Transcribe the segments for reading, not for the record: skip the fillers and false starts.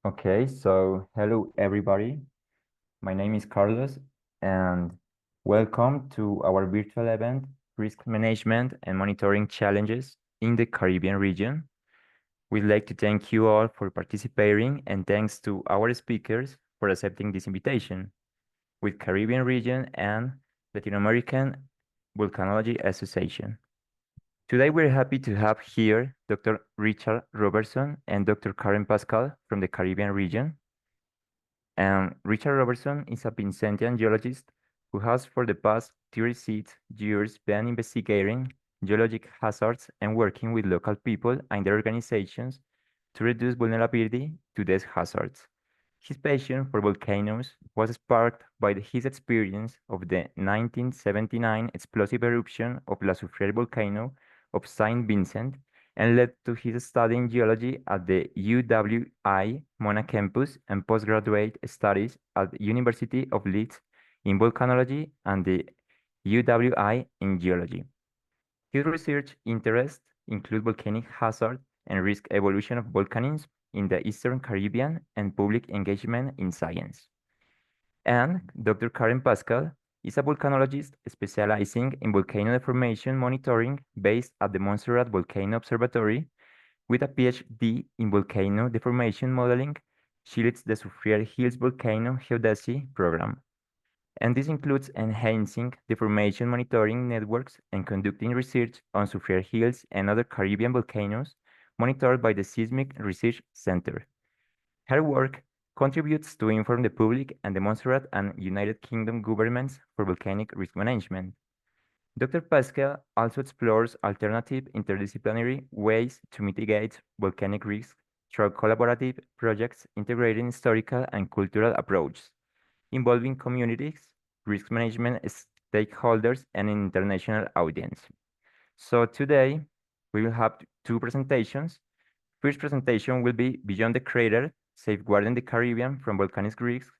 Okay, so hello everybody. My name is Carlos and welcome to our virtual event, Risk Management and Monitoring Challenges in the Caribbean region. We'd like to thank you all for participating and thanks to our speakers for accepting this invitation with Caribbean Region and Latin American Volcanology Association. Today we're happy to have here Dr. Richard Robertson and Dr. Karen Pascal from the Caribbean region. Richard Robertson is a Vincentian geologist who has for the past 36 years been investigating geologic hazards and working with local people and their organizations to reduce vulnerability to these hazards. His passion for volcanoes was sparked by his experience of the 1979 explosive eruption of La Soufriere volcano of Saint Vincent and led to his study in geology at the UWI Mona campus and postgraduate studies at the University of Leeds in volcanology and the UWI in geology. His research interests include volcanic hazard and risk evolution of volcanism in the Eastern Caribbean and public engagement in science. And Dr. Karen Pascal is a volcanologist specializing in volcano deformation monitoring based at the Montserrat Volcano Observatory. With a PhD in volcano deformation modeling, she leads the Soufriere Hills Volcano Geodesy program. And this includes enhancing deformation monitoring networks and conducting research on Soufriere Hills and other Caribbean volcanoes monitored by the Seismic Research Center. Her work contributes to inform the public and the Montserrat and United Kingdom governments for volcanic risk management. Dr. Pascal also explores alternative interdisciplinary ways to mitigate volcanic risks through collaborative projects integrating historical and cultural approaches, involving communities, risk management stakeholders, and an international audience. So today, we will have two presentations. First presentation will be Beyond the Crater, Safeguarding the Caribbean from Volcanic Risks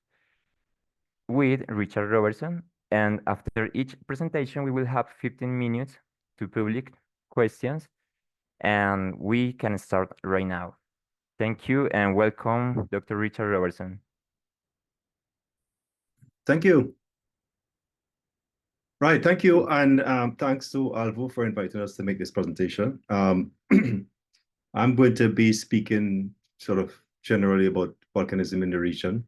with Richard Robertson. And after each presentation, we will have 15 minutes to public questions, and we can start right now. Thank you and welcome, Dr. Richard Robertson. Thank you. Right, thank you, and thanks to Alvo for inviting us to make this presentation. I'm going to be speaking sort of generally about volcanism in the region,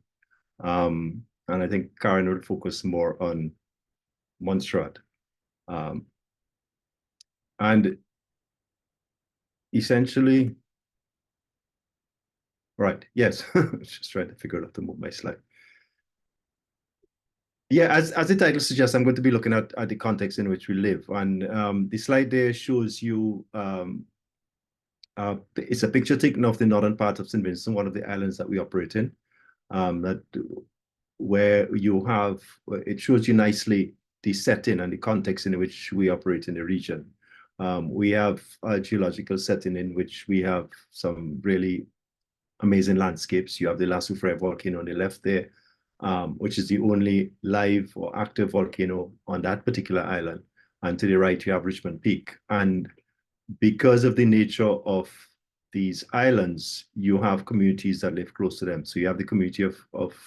and I think Karen will focus more on Montserrat. And essentially, right, yes, just trying to figure out how to move my slide. Yeah, as the title suggests, I'm going to be looking at the context in which we live. And the slide there shows you, it's a picture taken of the northern part of St. Vincent, one of the islands that we operate in, where you have, it shows you nicely the setting and the context in which we operate in the region. We have a geological setting in which we have some really amazing landscapes. You have the La Soufriere volcano on the left there, which is the only live or active volcano on that particular island. And to the right, you have Richmond Peak. And because of the nature of these islands, you have communities that live close to them. So you have the community of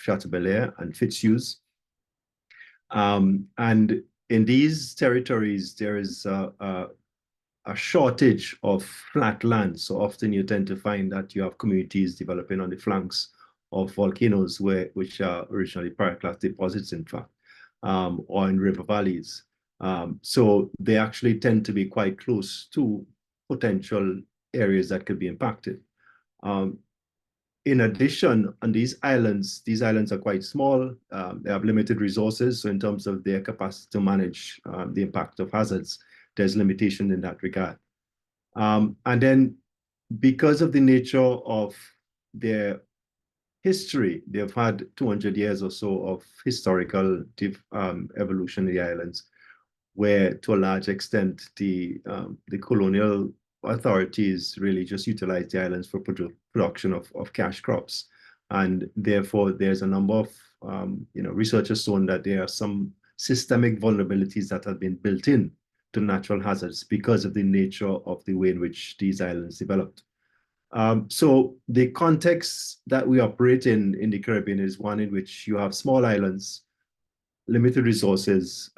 Chateaubelair and Fitzhughes. And in these territories, there is a shortage of flat land. So often you tend to find that you have communities developing on the flanks of volcanoes which are originally pyroclast deposits, in fact, or in river valleys. So they actually tend to be quite close to potential areas that could be impacted. In addition, on these islands are quite small. They have limited resources. So in terms of their capacity to manage the impact of hazards, there's limitation in that regard. And then because of the nature of their history, they've had 200 years or so of historical evolution in the islands, where to a large extent the colonial authorities really just utilized the islands for production of cash crops. And therefore, there's a number of researchers shown that there are some systemic vulnerabilities that have been built in to natural hazards because of the nature of the way in which these islands developed. So the context that we operate in the Caribbean is one in which you have small islands, limited resources,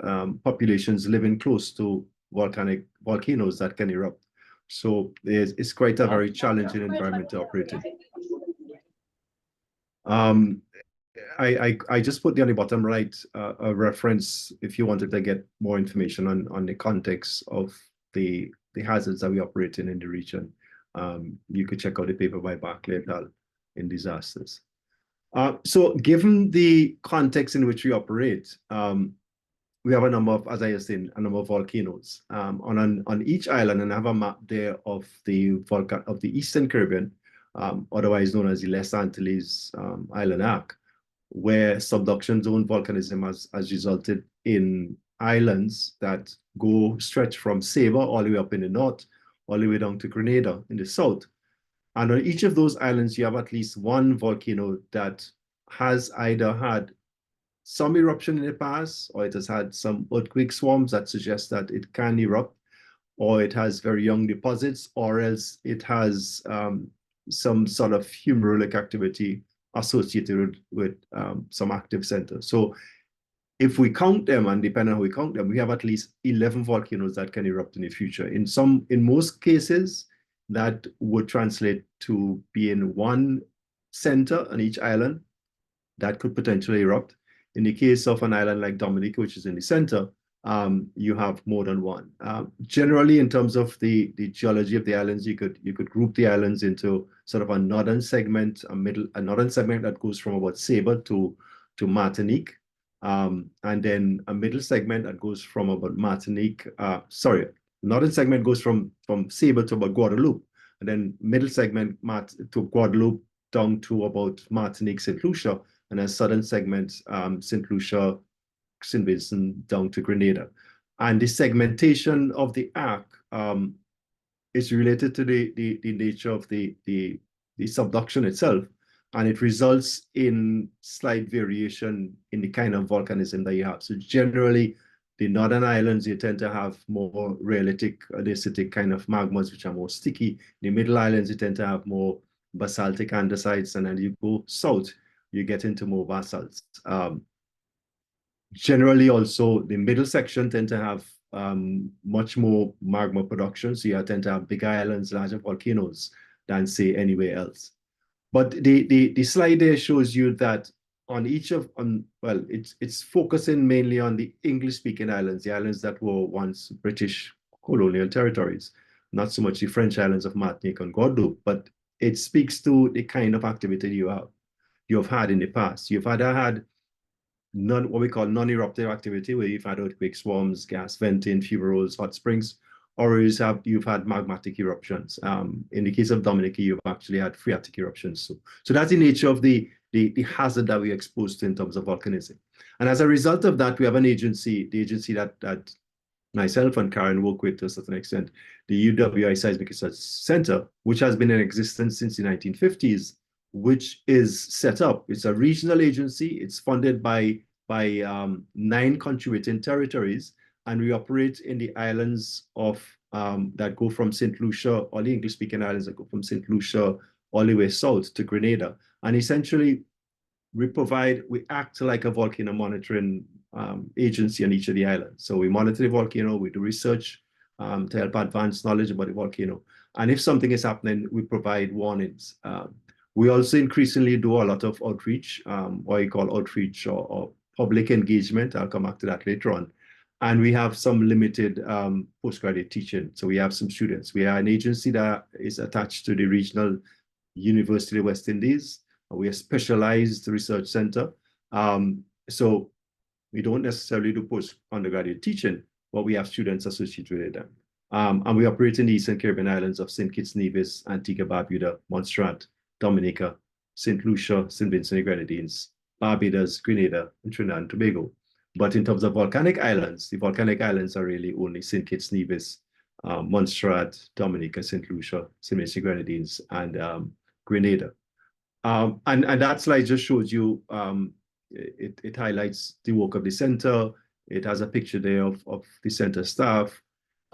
populations living close to volcanoes that can erupt. So it's quite a very challenging environment to operate in. I just put there on the bottom right a reference if you wanted to get more information on the context of the hazards that we operate in the region. You could check out the paper by Barclay et al. In disasters. So given the context in which we operate, we have a number of, as I was saying, a number of volcanoes on each island, and I have a map there of the Eastern Caribbean, otherwise known as the Les Antilles Island Arc, where subduction zone volcanism has resulted in islands that stretch from Sabre all the way up in the north, all the way down to Grenada in the south. And on each of those islands, you have at least one volcano that has either had some eruption in the past, or it has had some earthquake swarms that suggest that it can erupt, or it has very young deposits, or else it has some sort of fumarolic activity associated with some active center. So if we count them, and depending on how we count them, we have at least 11 volcanoes that can erupt in the future. In most cases, that would translate to being one center on each island that could potentially erupt. In the case of an island like Dominica, which is in the center, you have more than one. Generally, in terms of the geology of the islands, you could group the islands into sort of a northern segment, a northern segment that goes from about Sabre to Martinique, and then a middle segment that goes from about northern segment goes from Sabre to about Guadeloupe, and then middle segment to Guadeloupe down to about Martinique, St. Lucia, and then southern segment, St. Lucia, St. Vincent down to Grenada. And the segmentation of the arc is related to the nature of the subduction itself, and it results in slight variation in the kind of volcanism that you have. So generally, the northern islands, you tend to have more rhyolitic, acidic kind of magmas, which are more sticky. The middle islands, you tend to have more basaltic andesites, and then you go south, you get into more basalts. Generally, also, the middle section tend to have much more magma production, so you tend to have bigger islands, larger volcanoes than, say, anywhere else. But the slide there shows you that on each of, it's focusing mainly on the English-speaking islands, the islands that were once British colonial territories, not so much the French islands of Martinique and Guadeloupe, but it speaks to the kind of activity you've had in the past. You've either had what we call non-eruptive activity, where you've had earthquake swarms, gas venting, fumaroles, hot springs, or you've had magmatic eruptions. In the case of Dominica, you've actually had phreatic eruptions. So that's the nature of the hazard that we're exposed to in terms of volcanism. And as a result of that, we have an agency, the agency that myself and Karen work with to a certain extent, the UWI Seismic Research Center, which has been in existence since the 1950s, which is set up. It's a regional agency. It's funded by 9 contributing territories, and we operate in the islands of that go from St. Lucia, all the English-speaking islands that go from St. Lucia all the way south to Grenada. And essentially, we act like a volcano monitoring agency on each of the islands. So we monitor the volcano, we do research to help advance knowledge about the volcano. And if something is happening, we provide warnings. We also increasingly do a lot of outreach, what you call outreach or public engagement. I'll come back to that later on. And we have some limited postgraduate teaching. So we have some students. We are an agency that is attached to the Regional University of West Indies. We are a specialized research center. So we don't necessarily do post-undergraduate teaching, but we have students associated with them. And we operate in the Eastern Caribbean islands of St. Kitts, Nevis, Antigua, Barbuda, Montserrat, Dominica, St. Lucia, St. Vincent and Grenadines, Barbados, Grenada, and Trinidad and Tobago. But in terms of volcanic islands, the volcanic islands are really only St. Kitts, Nevis, Montserrat, Dominica, St. Lucia, St. Vincent and Grenadines, and Grenada. And that slide just shows you, it highlights the work of the center. It has a picture there of the center staff.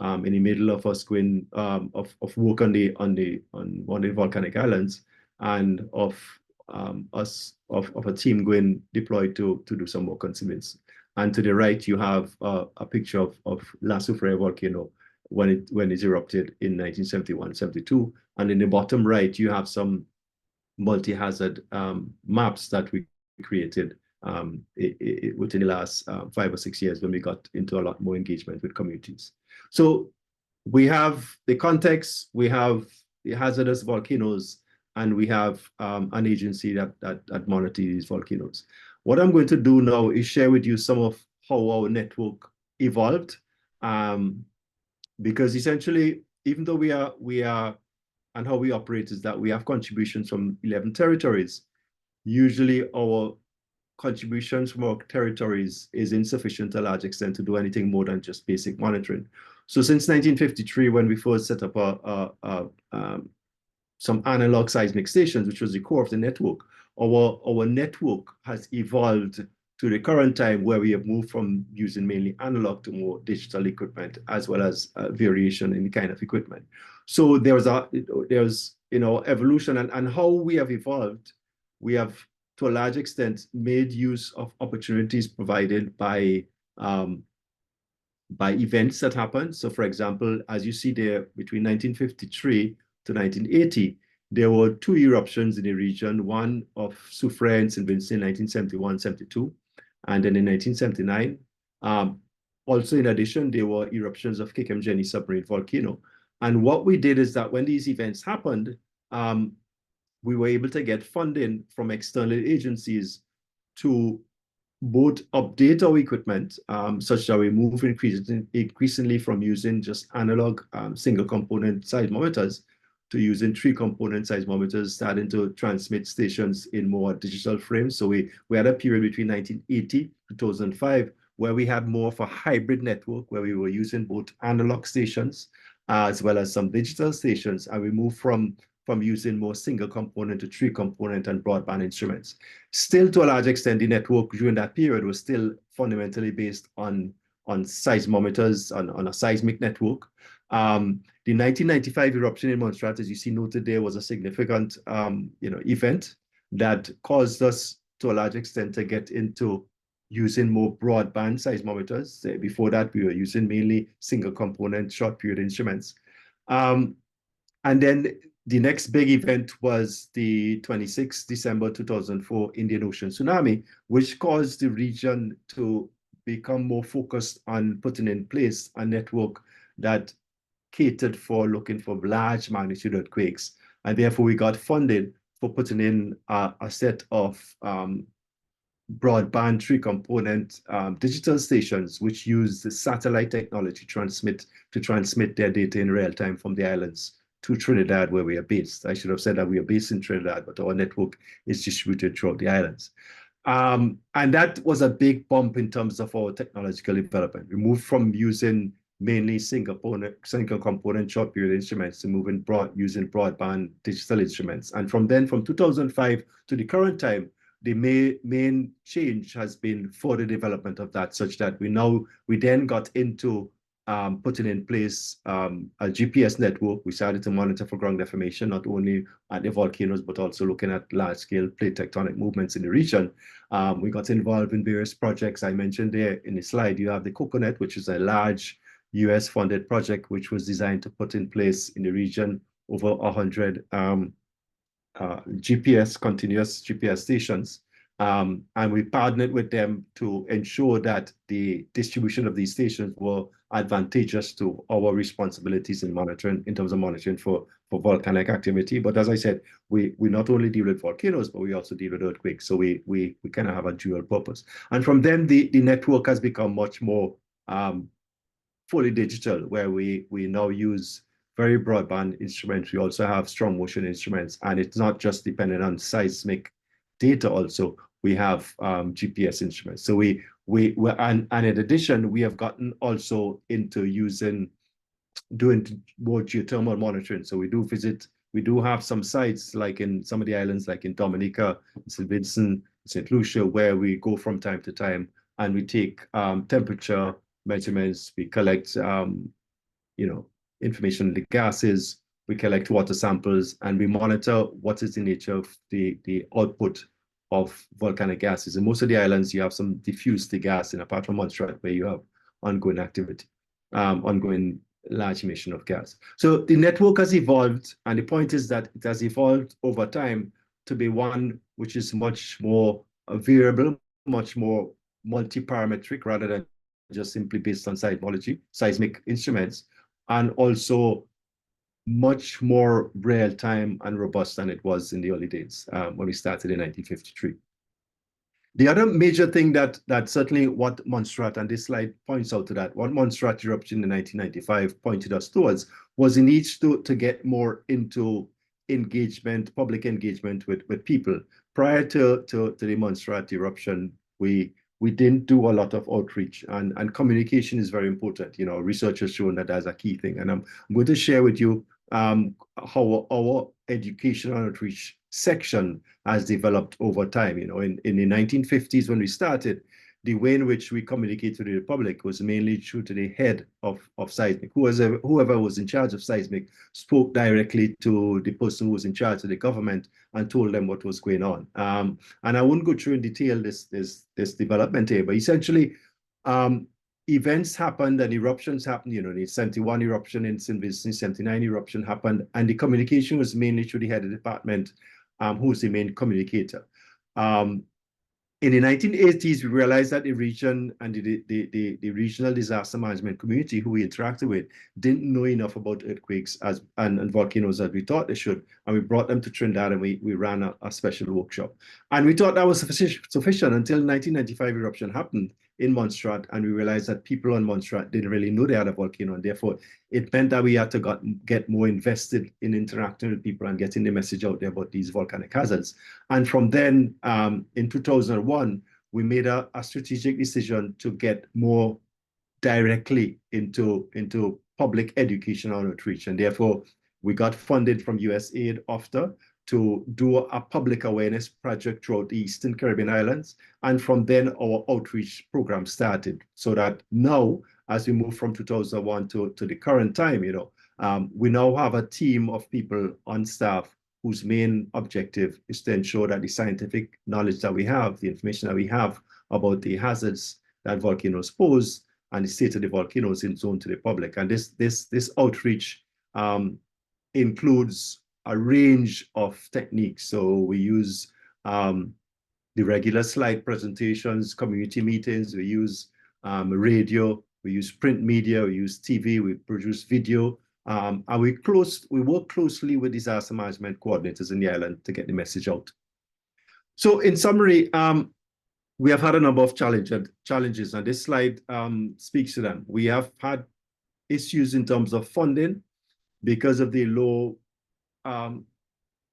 in the middle of us going of work on one of the volcanic islands, and of a team going deployed to do some work on cements. And to the right, you have a picture of La Soufriere volcano when it erupted in 1971-72. And in the bottom right, you have some multi-hazard maps that we created within the last 5 or 6 years, when we got into a lot more engagement with communities. So we have the context, we have the hazardous volcanoes, and we have an agency that monitors these volcanoes. What I'm going to do now is share with you some of how our network evolved, because essentially, even though we are and how we operate is that we have contributions from 11 territories. Usually our contributions from our territories is insufficient to a large extent to do anything more than just basic monitoring. So since 1953, when we first set up some analog seismic stations, which was the core of the network, our network has evolved to the current time, where we have moved from using mainly analog to more digital equipment, as well as variation in the kind of equipment. So there's evolution, and how we have evolved. We have, to a large extent, made use of opportunities provided by events that happened. So, for example, as you see there, between 1953 to 1980, there were 2 eruptions in the region, one of Soufriere in St. Vincent in 1971-72, and then in 1979. Also, in addition, there were eruptions of Kikemjeni submarine volcano. And what we did is that when these events happened, we were able to get funding from external agencies to both update our equipment, such that we move increasingly from using just analog single component seismometers to using 3-component seismometers, starting to transmit stations in more digital frames. So we had a period between 1980 to 2005 where we had more of a hybrid network, where we were using both analog stations as well as some digital stations, and we moved from using more single component to 3-component and broadband instruments. Still, to a large extent, the network during that period was still fundamentally based on seismometers, on a seismic network. The 1995 eruption in Montserrat, as you see noted there, was a significant event that caused us, to a large extent, to get into using more broadband seismometers. Before that, we were using mainly single component short period instruments. And then the next big event was the 26th December 2004 Indian Ocean tsunami, which caused the region to become more focused on putting in place a network that catered for looking for large magnitude earthquakes. And therefore, we got funded for putting in a set of broadband 3-component digital stations, which use the satellite technology to transmit their data in real time from the islands to Trinidad, where we are based. I should have said that we are based in Trinidad, but our network is distributed throughout the islands. And that was a big bump in terms of our technological development. We moved from using mainly single component short period instruments to moving using broadband digital instruments. And from 2005 to the current time, the main change has been for the development of that, such that we then got into putting in place a GPS network. We started to monitor for ground deformation, not only at the volcanoes, but also looking at large-scale plate tectonic movements in the region. We got involved in various projects. I mentioned there in the slide, you have the Coconut, which is a large US-funded project, which was designed to put in place in the region over 100 continuous GPS stations. And we partnered with them to ensure that the distribution of these stations were advantageous to our responsibilities in monitoring, in terms of monitoring for volcanic activity. But as I said, we not only deal with volcanoes, but we also deal with earthquakes. So we kind of have a dual purpose. And from then, the network has become much more fully digital, where we now use very broadband instruments. We also have strong motion instruments, and it's not just dependent on seismic data. Also, we have GPS instruments. So and in addition, we have gotten also into doing more geothermal monitoring. So we do have some sites, like in some of the islands, like in Dominica, St. Vincent, St. Lucia, where we go from time to time and we take temperature measurements. We collect information on the gases, we collect water samples, and we monitor what is the nature of the output of volcanic gases. In most of the islands, you have some diffused gas, and apart from Montserrat, where you have ongoing activity, ongoing large emission of gas. So the network has evolved, and the point is that it has evolved over time to be one which is much more variable, much more multi-parametric, rather than just simply based on seismic instruments, and also much more real-time and robust than it was in the early days when we started in 1953. The other major thing that certainly what Montserrat, and this slide points out to that, what Montserrat eruption in 1995 pointed us towards was the need to get more into engagement, public engagement with people. Prior to the Montserrat eruption, we didn't do a lot of outreach, and communication is very important. Research has shown that that's a key thing. And I'm going to share with you how our education and outreach section has developed over time. In the 1950s, when we started, the way in which we communicated to the public was mainly through to the head of seismic. Whoever was in charge of seismic spoke directly to the person who was in charge of the government and told them what was going on. And I won't go through in detail this development here, but essentially, events happened and eruptions happened. The 71 eruption in St. Vincent, 79 eruption happened, and the communication was mainly through the head of the department, who was the main communicator. In the 1980s, we realized that the region and the regional disaster management community who we interacted with didn't know enough about earthquakes and volcanoes as we thought they should. And we brought them to Trinidad, and we ran a special workshop. And we thought that was sufficient until 1995 eruption happened in Montserrat, and we realized that people on Montserrat didn't really know they had a volcano, and therefore it meant that we had to get more invested in interacting with people and getting the message out there about these volcanic hazards. And from then, in 2001, we made a strategic decision to get more directly into public education and outreach, and therefore we got funded from USAID after to do a public awareness project throughout the Eastern Caribbean islands. And from then, our outreach program started. So that now, as we move from 2001 to the current time, we now have a team of people on staff whose main objective is to ensure that the scientific knowledge that we have, the information that we have about the hazards that volcanoes pose and the state of the volcanoes is known to the public. And this outreach includes a range of techniques. So we use the regular slide presentations, community meetings, we use radio, we use print media, we use TV, we produce video, and we work closely with disaster management coordinators in the island to get the message out. So in summary, we have had a number of challenges, and this slide speaks to them. We have had issues in terms of funding because of the low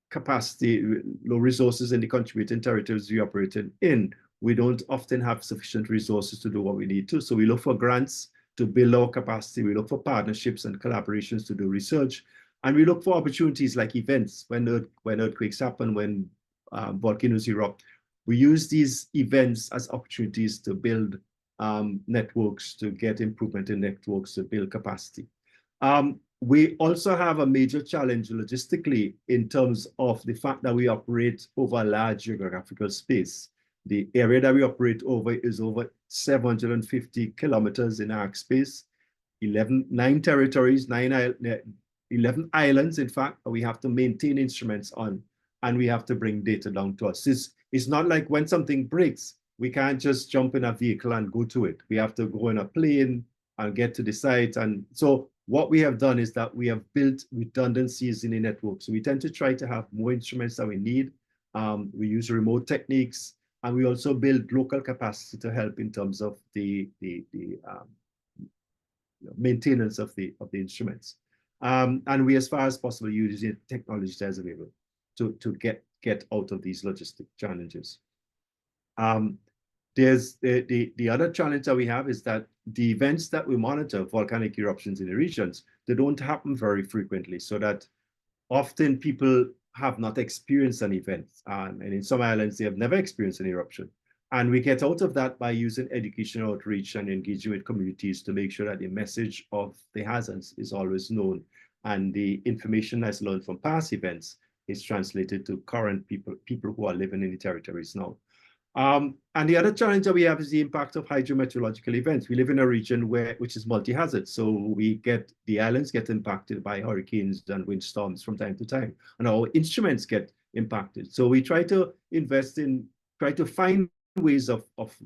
capacity, low resources in the contributing territories we operate in. We don't often have sufficient resources to do what we need to. So we look for grants to build our capacity. We look for partnerships and collaborations to do research. And we look for opportunities like events when earthquakes happen, when volcanoes erupt. We use these events as opportunities to build networks, to get improvement in networks, to build capacity. We also have a major challenge logistically in terms of the fact that we operate over a large geographical space. The area that we operate over is over 750 kilometers in arc space, 9 territories, 11 islands, in fact, we have to maintain instruments on, and we have to bring data down to us. It's not like when something breaks, we can't just jump in a vehicle and go to it. We have to go in a plane and get to the site. And so what we have done is that we have built redundancies in the network. So we tend to try to have more instruments than we need. We use remote techniques, and we also build local capacity to help in terms of the maintenance of the instruments. And we, as far as possible, use the technology that is available to get out of these logistic challenges. There's the other challenge that we have is that the events that we monitor, volcanic eruptions in the regions, they don't happen very frequently, so that often people have not experienced an event. And in some islands, they have never experienced an eruption. And we get out of that by using education outreach and engaging with communities to make sure that the message of the hazards is always known and the information that's learned from past events is translated to current people who are living in the territories now. And the other challenge that we have is the impact of hydrometeorological events. We live in a region which is multi-hazard, so the islands get impacted by hurricanes and windstorms from time to time, and our instruments get impacted. So we try to try to find ways of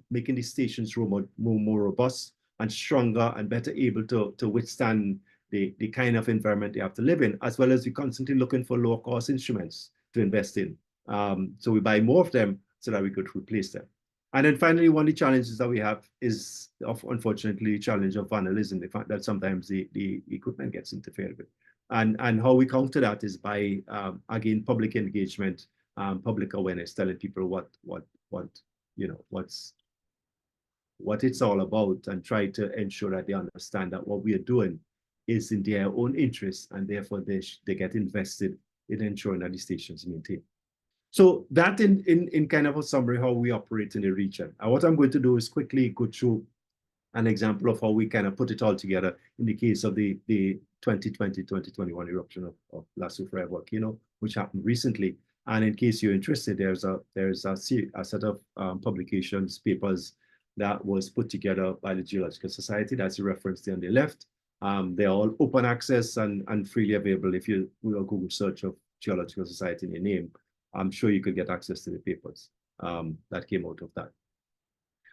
making these stations more robust and stronger and better able to withstand the kind of environment they have to live in, as well as we're constantly looking for lower cost instruments to invest in. So we buy more of them so that we could replace them. And then finally, one of the challenges that we have is, unfortunately, the challenge of vandalism, the fact that sometimes the equipment gets interfered with. And how we counter that is by, again, public engagement, public awareness, telling people what it's all about, and try to ensure that they understand that what we are doing is in their own interest, and therefore they get invested in ensuring that the stations maintain. So that in kind of a summary how we operate in the region. And what I'm going to do is quickly go through an example of how we kind of put it all together in the case of the 2020-2021 eruption of La Soufriere volcano, which happened recently. And in case you're interested, there's a set of publications, papers that was put together by the Geological Society. That's referenced there on the left. They're all open access and freely available. If you do a Google search of Geological Society in your name, I'm sure you could get access to the papers that came out of that.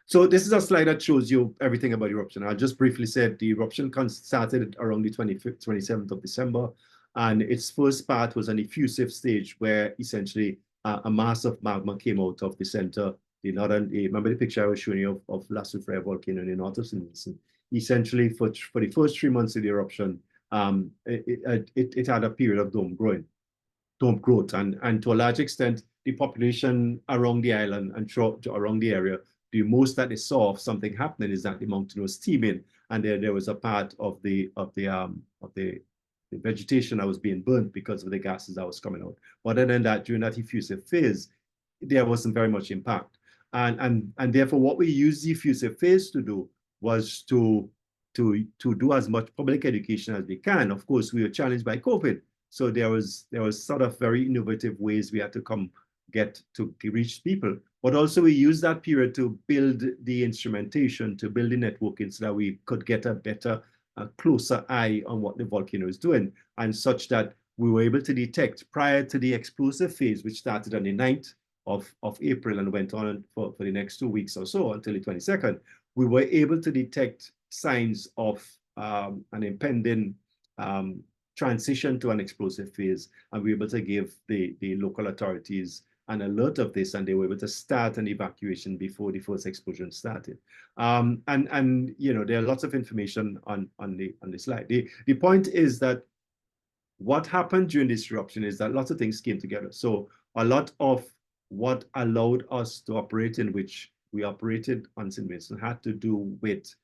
So this is a slide that shows you everything about eruption. I'll just briefly say the eruption started around the 27th of December. And its first part was an effusive stage where essentially a mass of magma came out of the center. Remember the picture I was showing you of La Soufriere volcano in the north of St. Vincent? Essentially, for the first 3 months of the eruption, it had a period of dome growth. And to a large extent, the population around the island and around the area, the most that they saw of something happening is that the mountain was steaming, and there was a part of the vegetation that was being burnt because of the gases that was coming out. But other than that, during that effusive phase, there wasn't very much impact. And therefore, what we used the effusive phase to do was to do as much public education as we can. Of course, we were challenged by COVID. So there was sort of very innovative ways we had to get to reach people. But also we used that period to build the instrumentation, to build the networking so that we could get a better, closer eye on what the volcano is doing, and such that we were able to detect prior to the explosive phase, which started on the 9th of April and went on for the next 2 weeks or so until the 22nd, we were able to detect signs of an impending transition to an explosive phase, and we were able to give the local authorities an alert of this, and they were able to start an evacuation before the first explosion started. And you know, there are lots of information on the slide. The point is that what happened during this eruption is that lots of things came together. So a lot of what allowed us to operate, in which we operated on St. Vincent, had to do with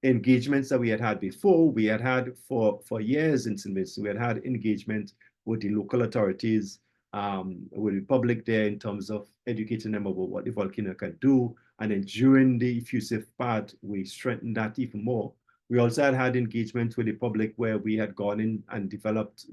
engagements that we had before. We had for years in St. Vincent. We had engagement with the local authorities, with the public there, in terms of educating them about what the volcano can do. And then during the effusive part, we strengthened that even more. We also had engagement with the public, where we had gone in and developed,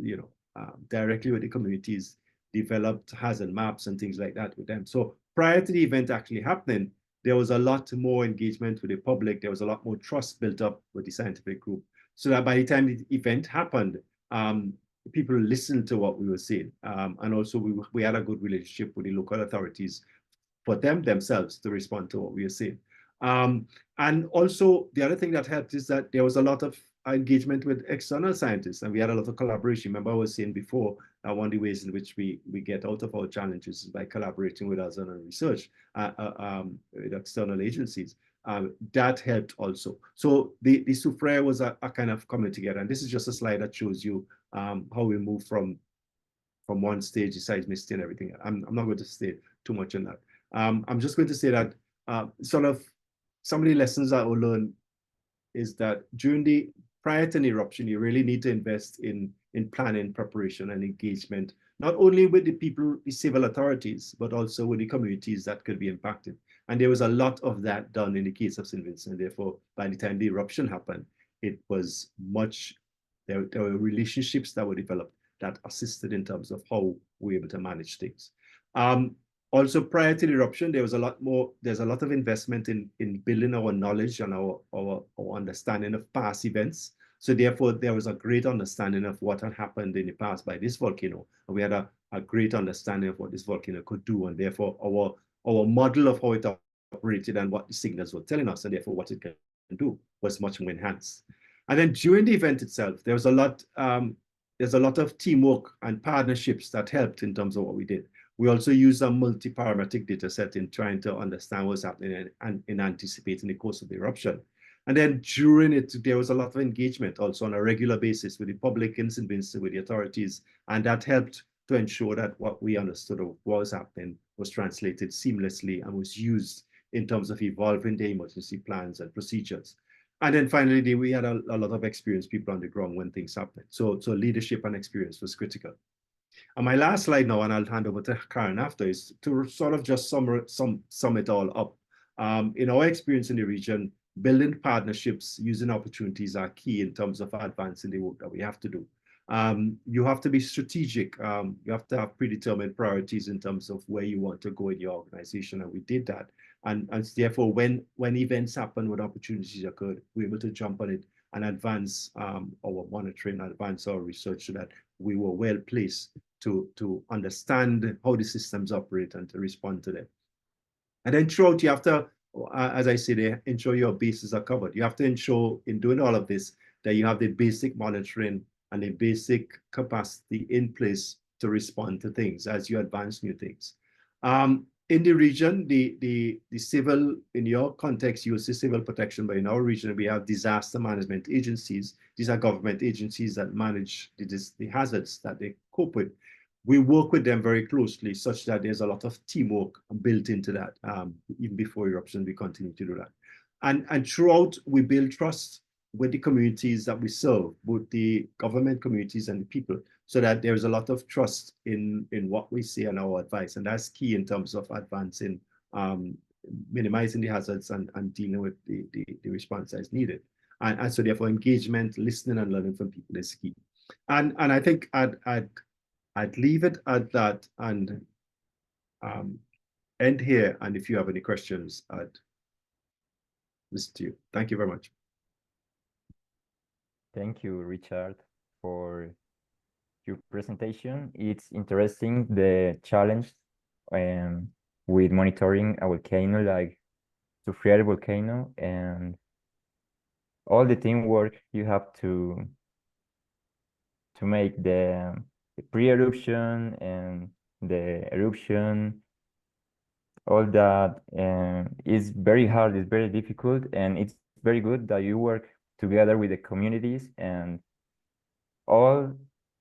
directly with the communities, developed hazard maps and things like that with them. So prior to the event actually happening, there was a lot more engagement with the public. There was a lot more trust built up with the scientific group, so that by the time the event happened, people listened to what we were saying. And also we had a good relationship with the local authorities for themselves to respond to what we were saying. And also the other thing that helped is that there was a lot of engagement with external scientists, and we had a lot of collaboration. Remember I was saying before, one of the ways in which we get out of our challenges is by collaborating with us on research, with external agencies. That helped also. So the Soufriere was a kind of coming together. And this is just a slide that shows you how we move from one stage, the seismicity and everything. I'm not going to stay too much on that. I'm just going to say that sort of some of the lessons that I learned is that prior to an eruption, you really need to invest in in planning, preparation, and engagement, not only with the people, the civil authorities, but also with the communities that could be impacted. And there was a lot of that done in the case of St. Vincent. Therefore, by the time the eruption happened, it was much, there were relationships that were developed that assisted in terms of how we were able to manage things. Also, prior to the eruption, there's a lot of investment in building our knowledge and our understanding of past events. So therefore, there was a great understanding of what had happened in the past by this volcano. And we had a great understanding of what this volcano could do. And therefore, our model of how it operated and what the signals were telling us, and therefore what it can do, was much more enhanced. And then during the event itself, there's a lot of teamwork and partnerships that helped in terms of what we did. We also use a multi-parametric data set in trying to understand what's happening and in anticipating the course of the eruption. And then during it, there was a lot of engagement also on a regular basis with the public in St. Vincent, with the authorities, and that helped to ensure that what we understood of what was happening was translated seamlessly and was used in terms of evolving the emergency plans and procedures. And then finally, we had a lot of experienced people on the ground when things happened. So leadership and experience was critical. And my last slide now, and I'll hand over to Karen after, is to sort of just sum it all up. In our experience in the region, building partnerships, using opportunities are key in terms of advancing the work that we have to do. You have to be strategic. You have to have predetermined priorities in terms of where you want to go in your organization, and we did that. And therefore, when events happen, when opportunities occurred, we're able to jump on it and advance our monitoring, advance our research so that we were well placed to understand how the systems operate and to respond to them. And then throughout, you have to, as I say, ensure your bases are covered. You have to ensure in doing all of this that you have the basic monitoring and the basic capacity in place to respond to things as you advance new things. In the region, the civil, in your context, you will see civil protection, but in our region, we have disaster management agencies. These are government agencies that manage the hazards that they cope with. We work with them very closely such that there's a lot of teamwork built into that. Even before eruption, we continue to do that. And throughout, we build trust with the communities that we serve, both the government communities and the people, so that there's a lot of trust in what we say and our advice. And that's key in terms of advancing, minimizing the hazards and dealing with the response as needed. And so therefore engagement, listening and learning from people is key. And I think I'd leave it at that and end here. And if you have any questions, I'd listen to you. Thank you very much. Thank you, Richard, for your presentation. It's interesting, the challenge with monitoring a volcano like Soufriere volcano and all the teamwork you have to make the pre-eruption and the eruption. All that is very hard, it's very difficult, and it's very good that you work together with the communities and all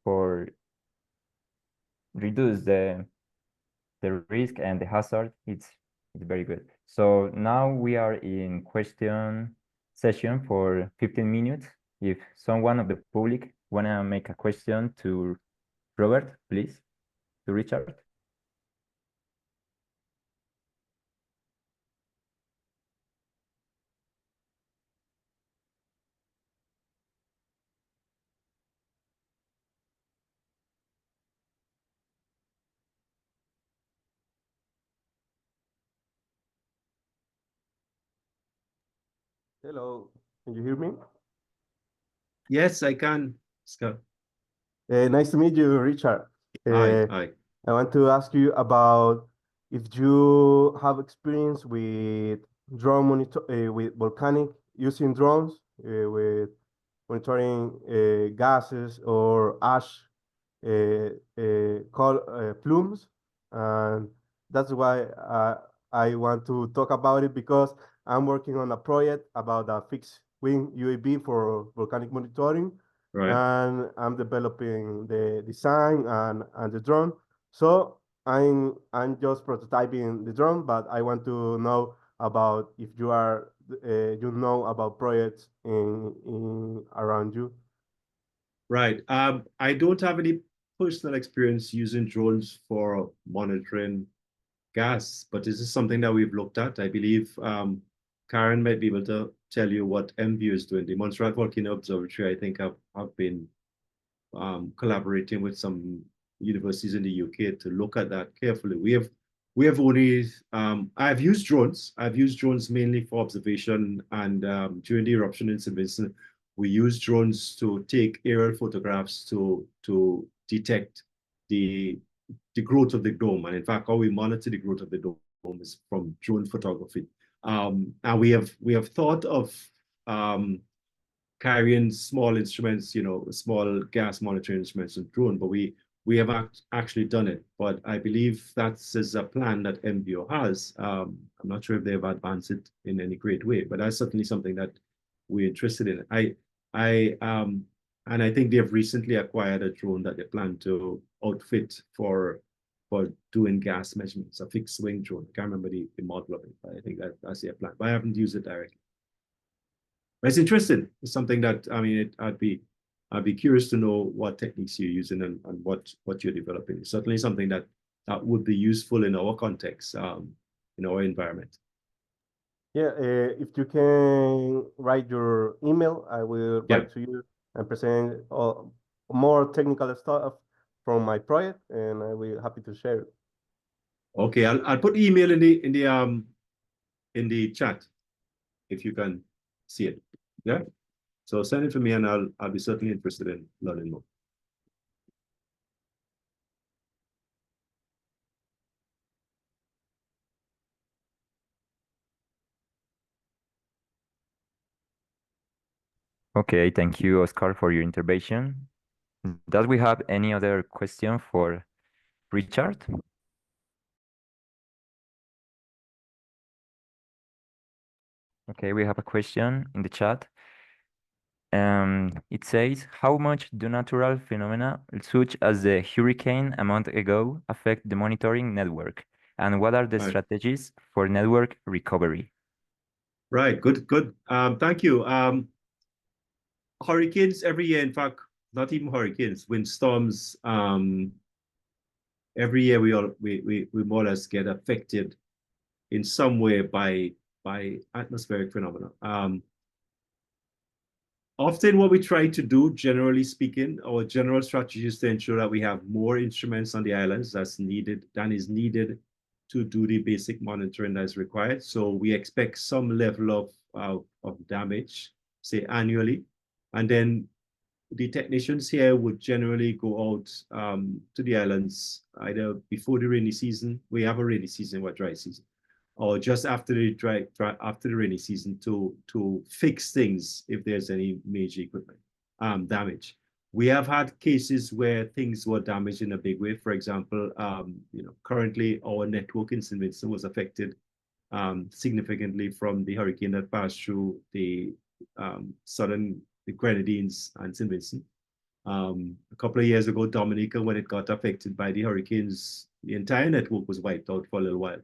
for reduce the risk and the hazard. It's very good. So now we are in question session for 15 minutes. If someone of the public wanna make a question to Robert, please, to Richard. Hello, can you hear me? Yes, I can, Scott. Nice to meet you, Richard. Hi. I want to ask you about if you have experience with with volcanic, using drones with monitoring gases or ash plumes, and that's why I want to talk about it because I'm working on a project about a fixed wing UAV for volcanic monitoring, Right. and I'm developing the design and the drone. So I'm just prototyping the drone, but I want to know about if you are you know about projects in around you. Right. I don't have any personal experience using drones for monitoring gas, but this is something that we've looked at. I believe Karen might be able to tell you what MView is doing. The Montserrat Volcano Observatory, I think, have been collaborating with some universities in the UK to look at that carefully. We have only I've used drones. I've used drones mainly for observation, and during the eruption in St. Vincent, we used drones to take aerial photographs to detect the growth of the dome. And in fact, how we monitor the growth of the dome is from drone photography. And we have thought of carrying small instruments, small gas monitoring instruments and drone, but we have actually done it. But I believe that's a plan that MVO has. I'm not sure if they've advanced it in any great way, but that's certainly something that we're interested in. And I think they have recently acquired a drone that they plan to outfit for doing gas measurements, a fixed wing drone. I can't remember the model of it, but I think that's their plan. But I haven't used it directly. But it's interesting. It's something that, I mean, I'd be curious to know what techniques you're using and what you're developing. It's certainly something that would be useful in our context, in our environment. Yeah, if you can write your email, I will write to you and present more technical stuff from my project, and I will be happy to share it. Okay, I'll put the email in the chat if you can see it. Yeah. So send it to me, and I'll be certainly interested in learning more. Okay, thank you, Oscar, for your intervention. Does we have any other question for Richard? Okay, we have a question in the chat. It says, how much do natural phenomena such as the hurricane a month ago affect the monitoring network? And what are the strategies for network recovery? Right, good. Thank you. Hurricanes every year, in fact, not even hurricanes, windstorms, every year we more or less get affected in some way by atmospheric phenomena. Often what we try to do, generally speaking, our general strategy is to ensure that we have more instruments on the islands than is needed to do the basic monitoring that is required. So we expect some level of damage, say annually. And then the technicians here would generally go out to the islands either before the rainy season. We have a rainy season or dry season, or just after the rainy season to fix things if there's any major equipment damage. We have had cases where things were damaged in a big way. For example, currently our network in St. Vincent was affected significantly from the hurricane that passed through the Grenadines and St. Vincent. A couple of years ago, Dominica, when it got affected by the hurricanes, the entire network was wiped out for a little while.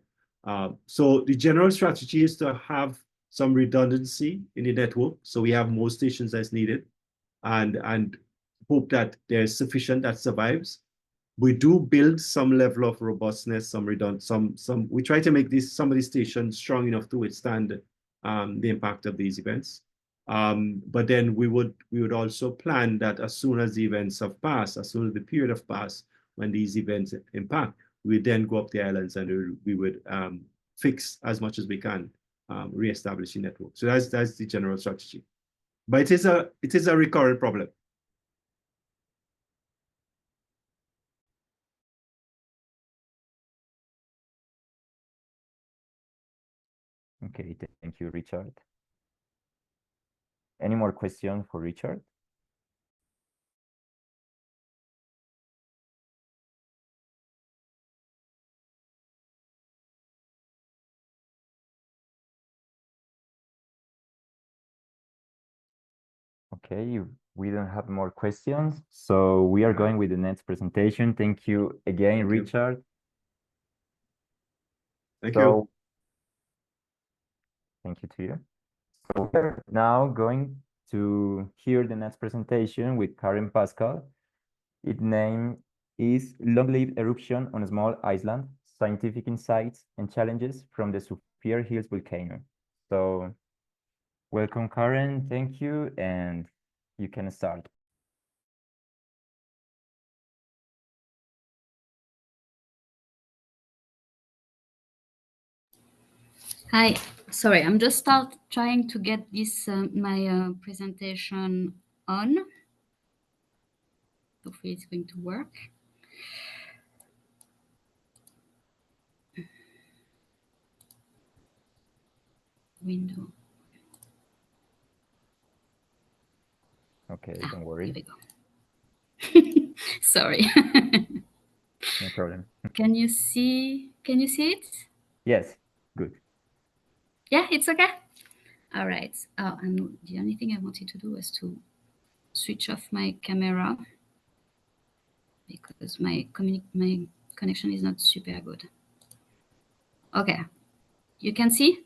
So the general strategy is to have some redundancy in the network, so we have more stations as needed, and hope that there's sufficient that survives. We do build some level of robustness, we try to make some of these stations strong enough to withstand the impact of these events. But then we would also plan that as soon as the events have passed, as soon as the period have passed, when these events impact, we then go up the islands and we would fix as much as we can, reestablish the network. So that's the general strategy. But it is a recurrent problem. Okay, thank you, Richard. Any more questions for Richard? Okay, we don't have more questions, so we are going with the next presentation. Thank you again, Richard. Thank you. Thank you to you. So we're now going to hear the next presentation with Karen Pascal. Its name is Long-Lived Eruption on a Small Island, Scientific Insights and Challenges from the Soufriere Hills Volcano. So welcome, Karen. Thank you, and you can start. Hi, sorry, I'm just trying to get this my presentation on. Hopefully it's going to work. Window. Okay, don't worry. Here we go. Sorry. No problem. Can you see it? Yes, good. Yeah, it's okay. All right. Oh, and the only thing I wanted to do was to switch off my camera because my connection is not super good. Okay, you can see?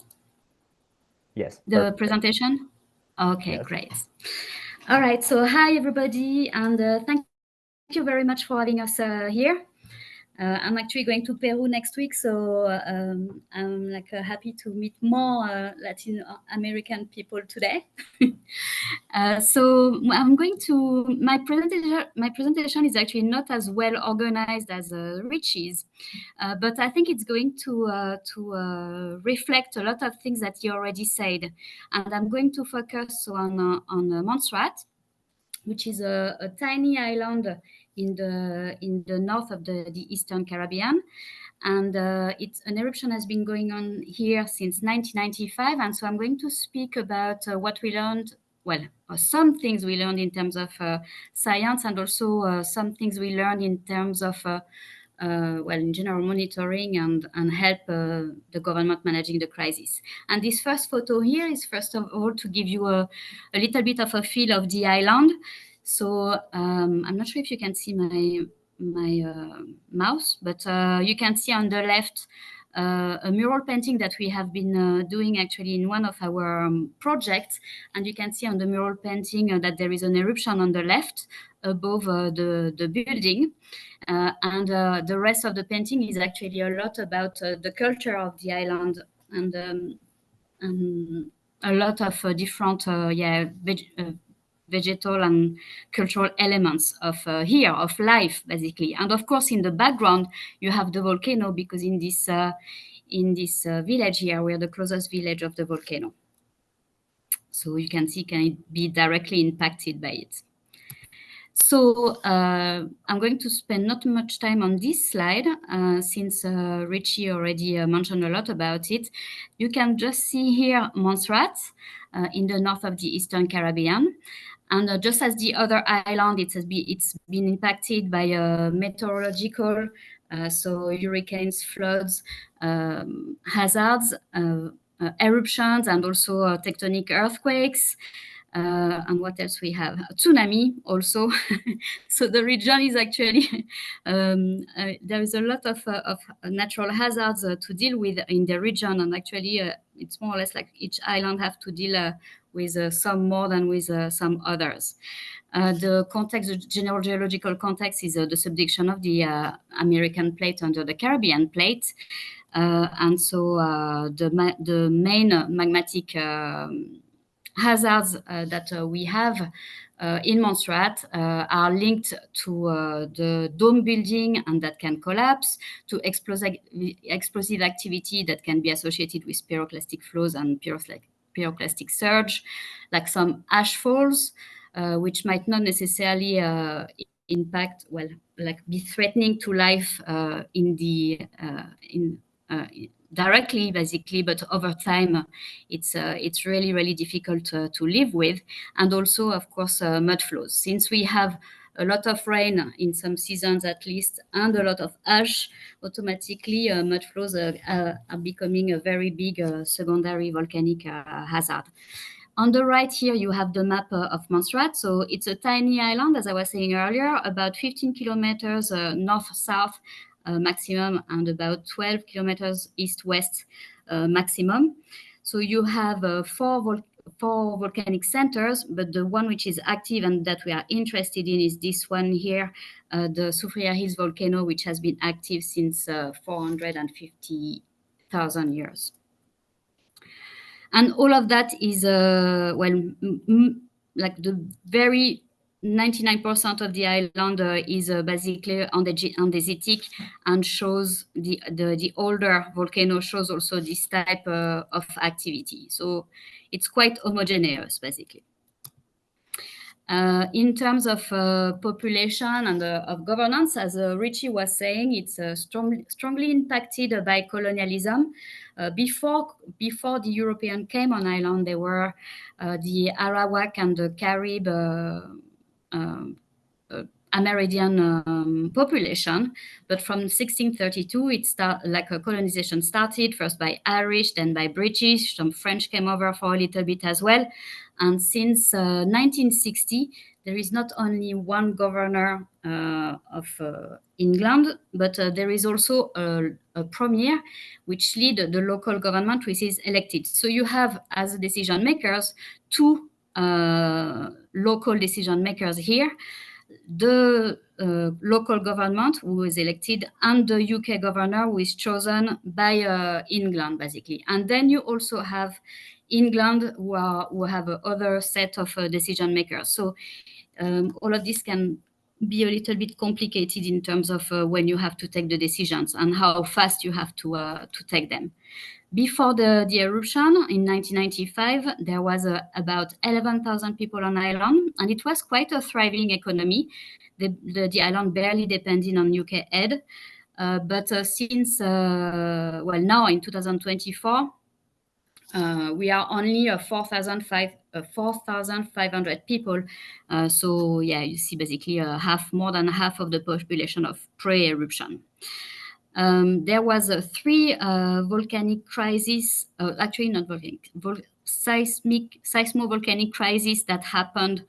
Yes. The Perfect. presentation? Okay, Yes. great. All right, so hi everybody, and thank you very much for having us here. I'm actually going to Peru next week, so I'm like happy to meet more Latin American people today. So I'm going to my presentation is actually not as well organized as Richie's, but I think it's going to reflect a lot of things that he already said, and I'm going to focus on Montserrat, which is a tiny island in the north of the Eastern Caribbean. And an eruption has been going on here since 1995. And so I'm going to speak about what we learned, well, some things we learned in terms of science, and also some things we learned in terms of well, in general monitoring and help the government managing the crisis. And this first photo here is first of all to give you a little bit of a feel of the island. So I'm not sure if you can see my mouse, but you can see on the left a mural painting that we have been doing actually in one of our projects. And you can see on the mural painting that there is an eruption on the left above the building. And the rest of the painting is actually a lot about the culture of the island and a lot of different vegetal and cultural elements of here, of life, basically. And of course, in the background, you have the volcano, because in this village here, we're the closest village of the volcano. So you can see, can it be directly impacted by it? So I'm going to spend not much time on this slide since Richie already mentioned a lot about it. You can just see here Montserrat in the north of the Eastern Caribbean. And just as the other island, it's been impacted by meteorological, so hurricanes, floods, hazards, eruptions, and also tectonic earthquakes. And what else we have? Tsunami also. So the region is actually, there is a lot of natural hazards to deal with in the region. And actually, it's more or less like each island have to deal with some more than with some others. The context, the general geological context, is the subduction of the American plate under the Caribbean plate. And so the main magmatic hazards that we have in Montserrat are linked to the dome building, and that can collapse, to explosive activity that can be associated with pyroclastic flows and pyroclastic surge, like some ash falls, which might not necessarily impact, well, like be threatening to life directly, basically, but over time, it's really, really difficult to live with. And also, of course, mud flows. Since we have a lot of rain in some seasons at least, and a lot of ash, automatically mud flows are becoming a very big secondary volcanic hazard. On the right here, you have the map of Montserrat. So it's a tiny island, as I was saying earlier, about 15 kilometers north-south maximum, and about 12 kilometers east-west maximum. So you have four 4 volcanic centers, but the one which is active and that we are interested in is this one here, the Soufriere Hills Volcano, which has been active since 450,000 years. And all of that is, like the very 99% of the island is basically andesitic and shows the older volcano shows also this type of activity. So it's quite homogeneous, basically. In terms of population and of governance, as Richie was saying, it's strongly impacted by colonialism. Before the European came on island, there were the Arawak and the Carib Amerindian population, but from 1632, colonization started first by Irish, then by British. Some French came over for a little bit as well. And since 1960, there is not only one governor of England, but there is also a premier which leads the local government, which is elected. So you have, as decision makers, 2 local decision makers here. The local government, who is elected, and the UK governor, who is chosen by England, basically. And then you also have England, who have other set of decision makers. So all of this can be a little bit complicated in terms of when you have to take the decisions and how fast you have to take them. Before the eruption in 1995, there was about 11,000 people on island, and it was quite a thriving economy. The island barely depended on UK aid, but since now in 2024, we are only 4,500 people. So yeah, you see basically more than half of the population of pre-eruption. There was 3 volcanic crises, actually not volcanic, seismo-volcanic crises that happened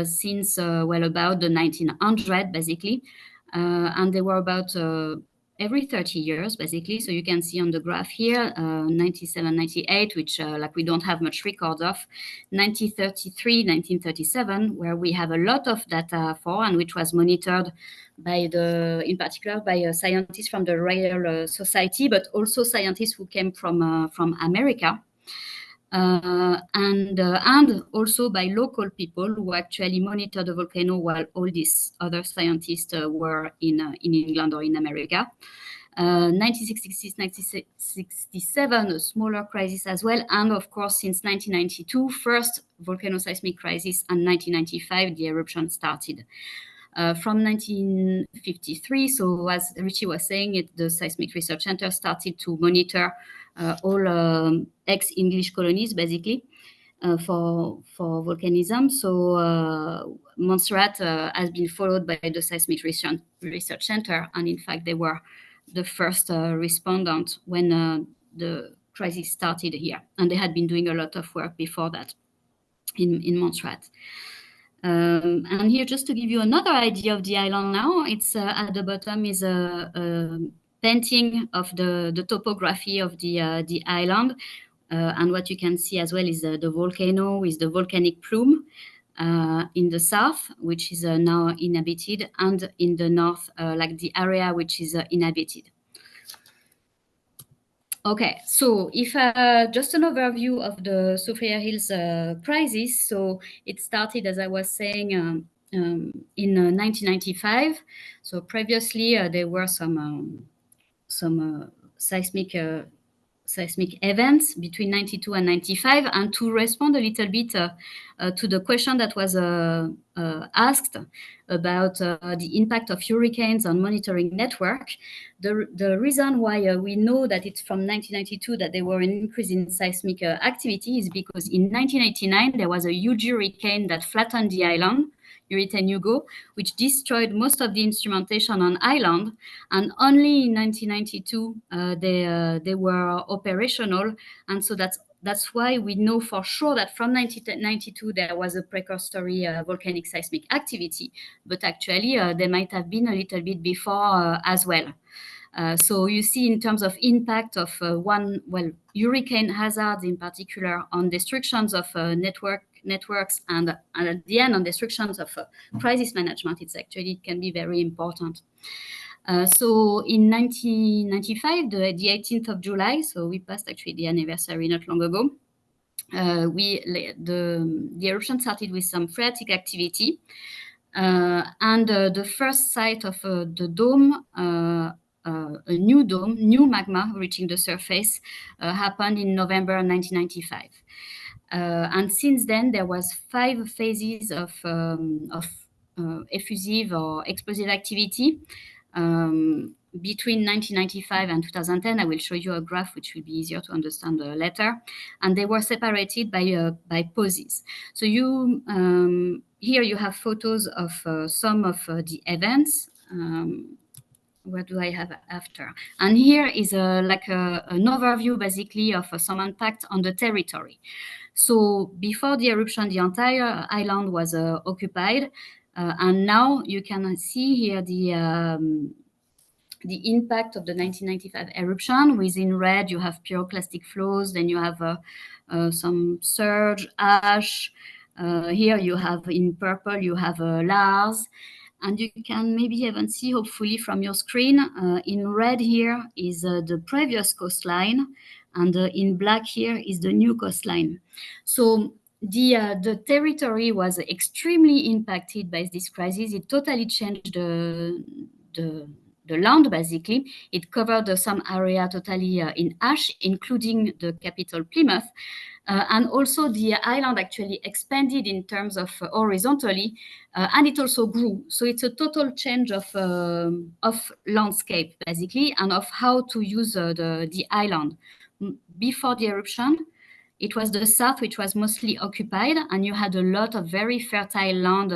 since about the 1900, basically, and they were about every 30 years, basically. So you can see on the graph here, 97, 98, which we don't have much record of, 1933, 1937, where we have a lot of data for, and which was monitored in particular by scientists from the Royal Society, but also scientists who came from America. And also by local people who actually monitor the volcano while all these other scientists were in England or in America. 1966, 1967, a smaller crisis as well. And of course, since 1992, first volcano-seismic crisis, and 1995, the eruption started. From 1953, so as Richie was saying, the Seismic Research Center started to monitor all ex-English colonies, basically, for volcanism. So Montserrat has been followed by the Seismic Research Center, and in fact, they were the first respondent when the crisis started here, and they had been doing a lot of work before that in Montserrat. And here, just to give you another idea of the island now, it's at the bottom is a painting of the topography of the island. And what you can see as well is the volcano with the volcanic plume in the south, which is now inhabited, and in the north, the area which is inhabited. Okay, so if just an overview of the Soufriere Hills crisis. So it started, as I was saying, in 1995. So previously there were some seismic events between 92 and 95. And to respond a little bit to the question that was asked about the impact of hurricanes on monitoring network, the reason why we know that it's from 1992 that there were an increase in seismic activity is because in 1989 there was a huge hurricane that flattened the island, Hurricane Hugo, which destroyed most of the instrumentation on island, and only in 1992 they were operational, and so that's that's why we know for sure that from 1992 there was a precursory volcanic seismic activity, but actually there might have been a little bit before as well. So you see in terms of impact of hurricane hazards in particular on destructions of networks and at the end on destructions of crisis management, it can be very important. So in 1995, the 18th of July, so we passed actually the anniversary not long ago, the eruption started with some phreatic activity. And the first site of the dome, a new dome, new magma reaching the surface, happened in November 1995. And since then, there was 5 phases of effusive or explosive activity. Between 1995 and 2010, I will show you a graph which will be easier to understand later. And they were separated by poses. So here you have photos of some of the events. What do I have after? And here is an overview basically of some impact on the territory. So before the eruption, the entire island was occupied. And now you can see here the impact of the 1995 eruption. Within red, you have pyroclastic flows. Then you have some surge, ash. Here you have in purple, you have Lars. And you can maybe even see, hopefully, from your screen, in red here is the previous coastline. And in black here is the new coastline. So the territory was extremely impacted by this crisis. It totally changed the land, basically. It covered some area totally in ash, including the capital, Plymouth. And also the island actually expanded in terms of horizontally, and it also grew. So it's a total change of landscape, basically, and of how to use the island. Before the eruption, it was the south which was mostly occupied, and you had a lot of very fertile land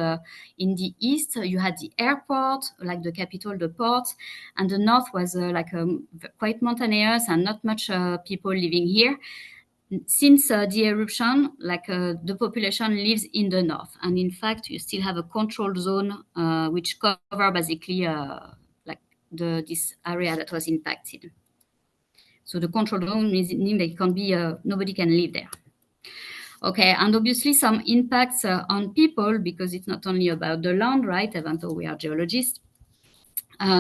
in the east. You had the airport, like the capital, the port, and the north was quite mountainous and not much people living here. Since the eruption, the population lives in the north, and in fact, you still have a controlled zone which cover basically this area that was impacted. So the control zone meaning that it can be nobody can live there. Okay, and obviously some impacts on people, because it's not only about the land, right? Even though we are geologists.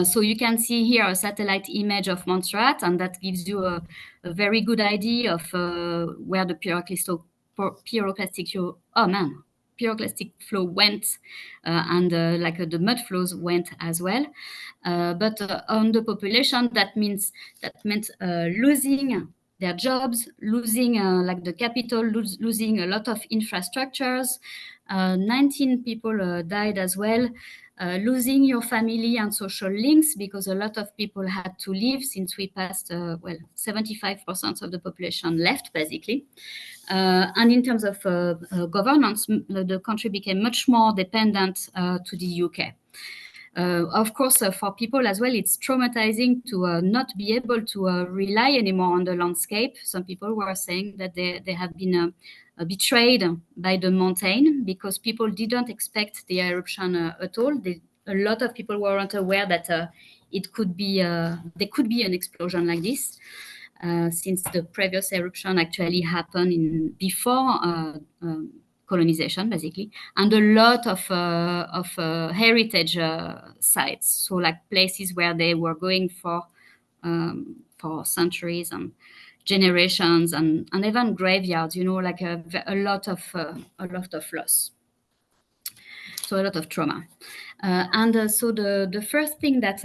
So you can see here a satellite image of Montserrat, and that gives you a very good idea of where the pyroclastic flow went, and the mud flows went as well. But on the population, that meant losing their jobs, losing the capital, losing a lot of infrastructures. 19 people died as well. Losing your family and social links, because a lot of people had to leave since we passed, 75% of the population left, basically. And in terms of governance, the country became much more dependent to the UK. Of course, for people as well, it's traumatizing to not be able to rely anymore on the landscape. Some people were saying that they have been betrayed by the mountain, because people didn't expect the eruption at all. A lot of people weren't aware that there could be an explosion like this, since the previous eruption actually happened before colonization, basically, and a lot of heritage sites, so like places where they were going for centuries and generations, and even graveyards, like a lot of loss. So a lot of trauma. So the first thing that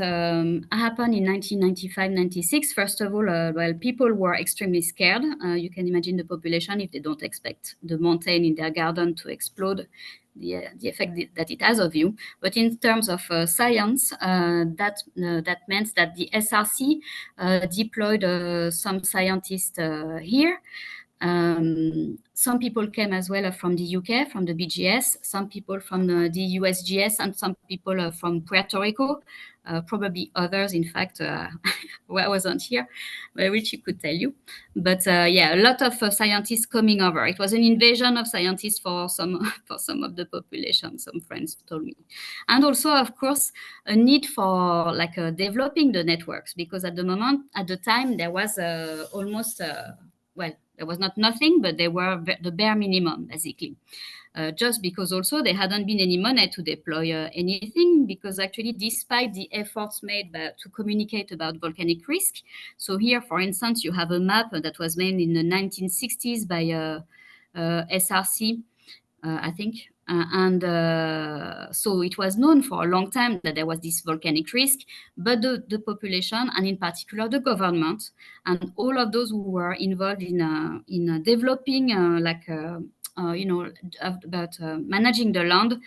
happened in 1995-96, first of all, people were extremely scared. You can imagine the population, if they don't expect the mountain in their garden to explode, the effect that it has of you. But in terms of science, that meant that the SRC deployed some scientists here. Some people came as well from the UK, from the BGS, some people from the USGS, and some people from Puerto Rico. probably others, in fact, I wasn't here, but which you could tell you. But yeah, a lot of scientists coming over. It was an invasion of scientists for some of the population, some friends told me. And also, of course, a need for like developing the networks, because at the time, there was almost, well, there was not nothing, but they were the bare minimum, basically. Just because also there hadn't been any money to deploy anything, because actually, despite the efforts made to communicate about volcanic risk, so here, for instance, you have a map that was made in the 1960s by SRC, I think. So it was known for a long time that there was this volcanic risk, but the population, and in particular the government, and all of those who were involved in developing about managing the land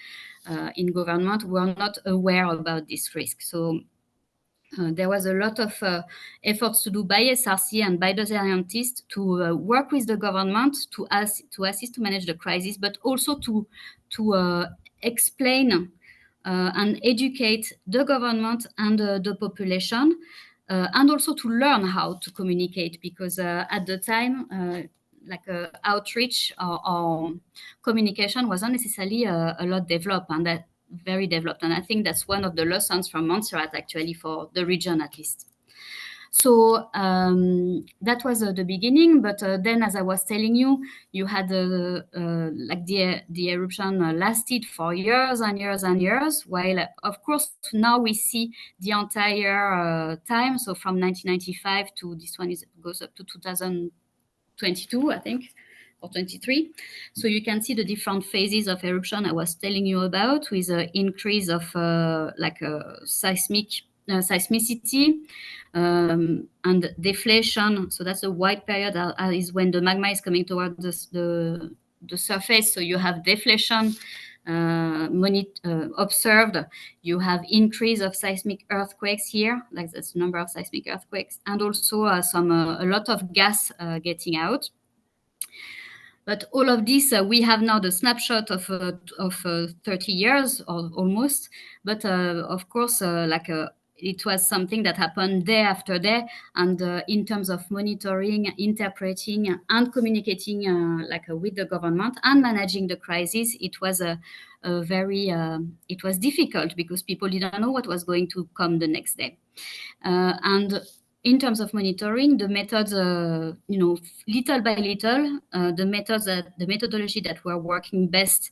in government, were not aware about this risk. So there was a lot of efforts to do by SRC and by the scientists to work with the government to assist to manage the crisis, but also to explain and educate the government and the population, and also to learn how to communicate, because at the time, outreach or communication wasn't necessarily a lot developed, and that very developed. And I think that's one of the lessons from Montserrat, actually, for the region at least. So that was the beginning. But then, as I was telling you, you had the eruption lasted for years and years and years, while, of course, now we see the entire time. So from 1995 to this one goes up to 2022, I think, or 23. So you can see the different phases of eruption I was telling you about, with an increase of seismicity and deflation. So that's a white period, is when the magma is coming toward the surface. So you have deflation observed. You have increase of seismic earthquakes here, like that's the number of seismic earthquakes, and also a lot of gas getting out. But all of this, we have now the snapshot of 30 years or almost. But of course, it was something that happened day after day. And in terms of monitoring, interpreting, and communicating with the government and managing the crisis, it was it was difficult, because people didn't know what was going to come the next day. And in terms of monitoring, the methods, little by little, the methodology that were working best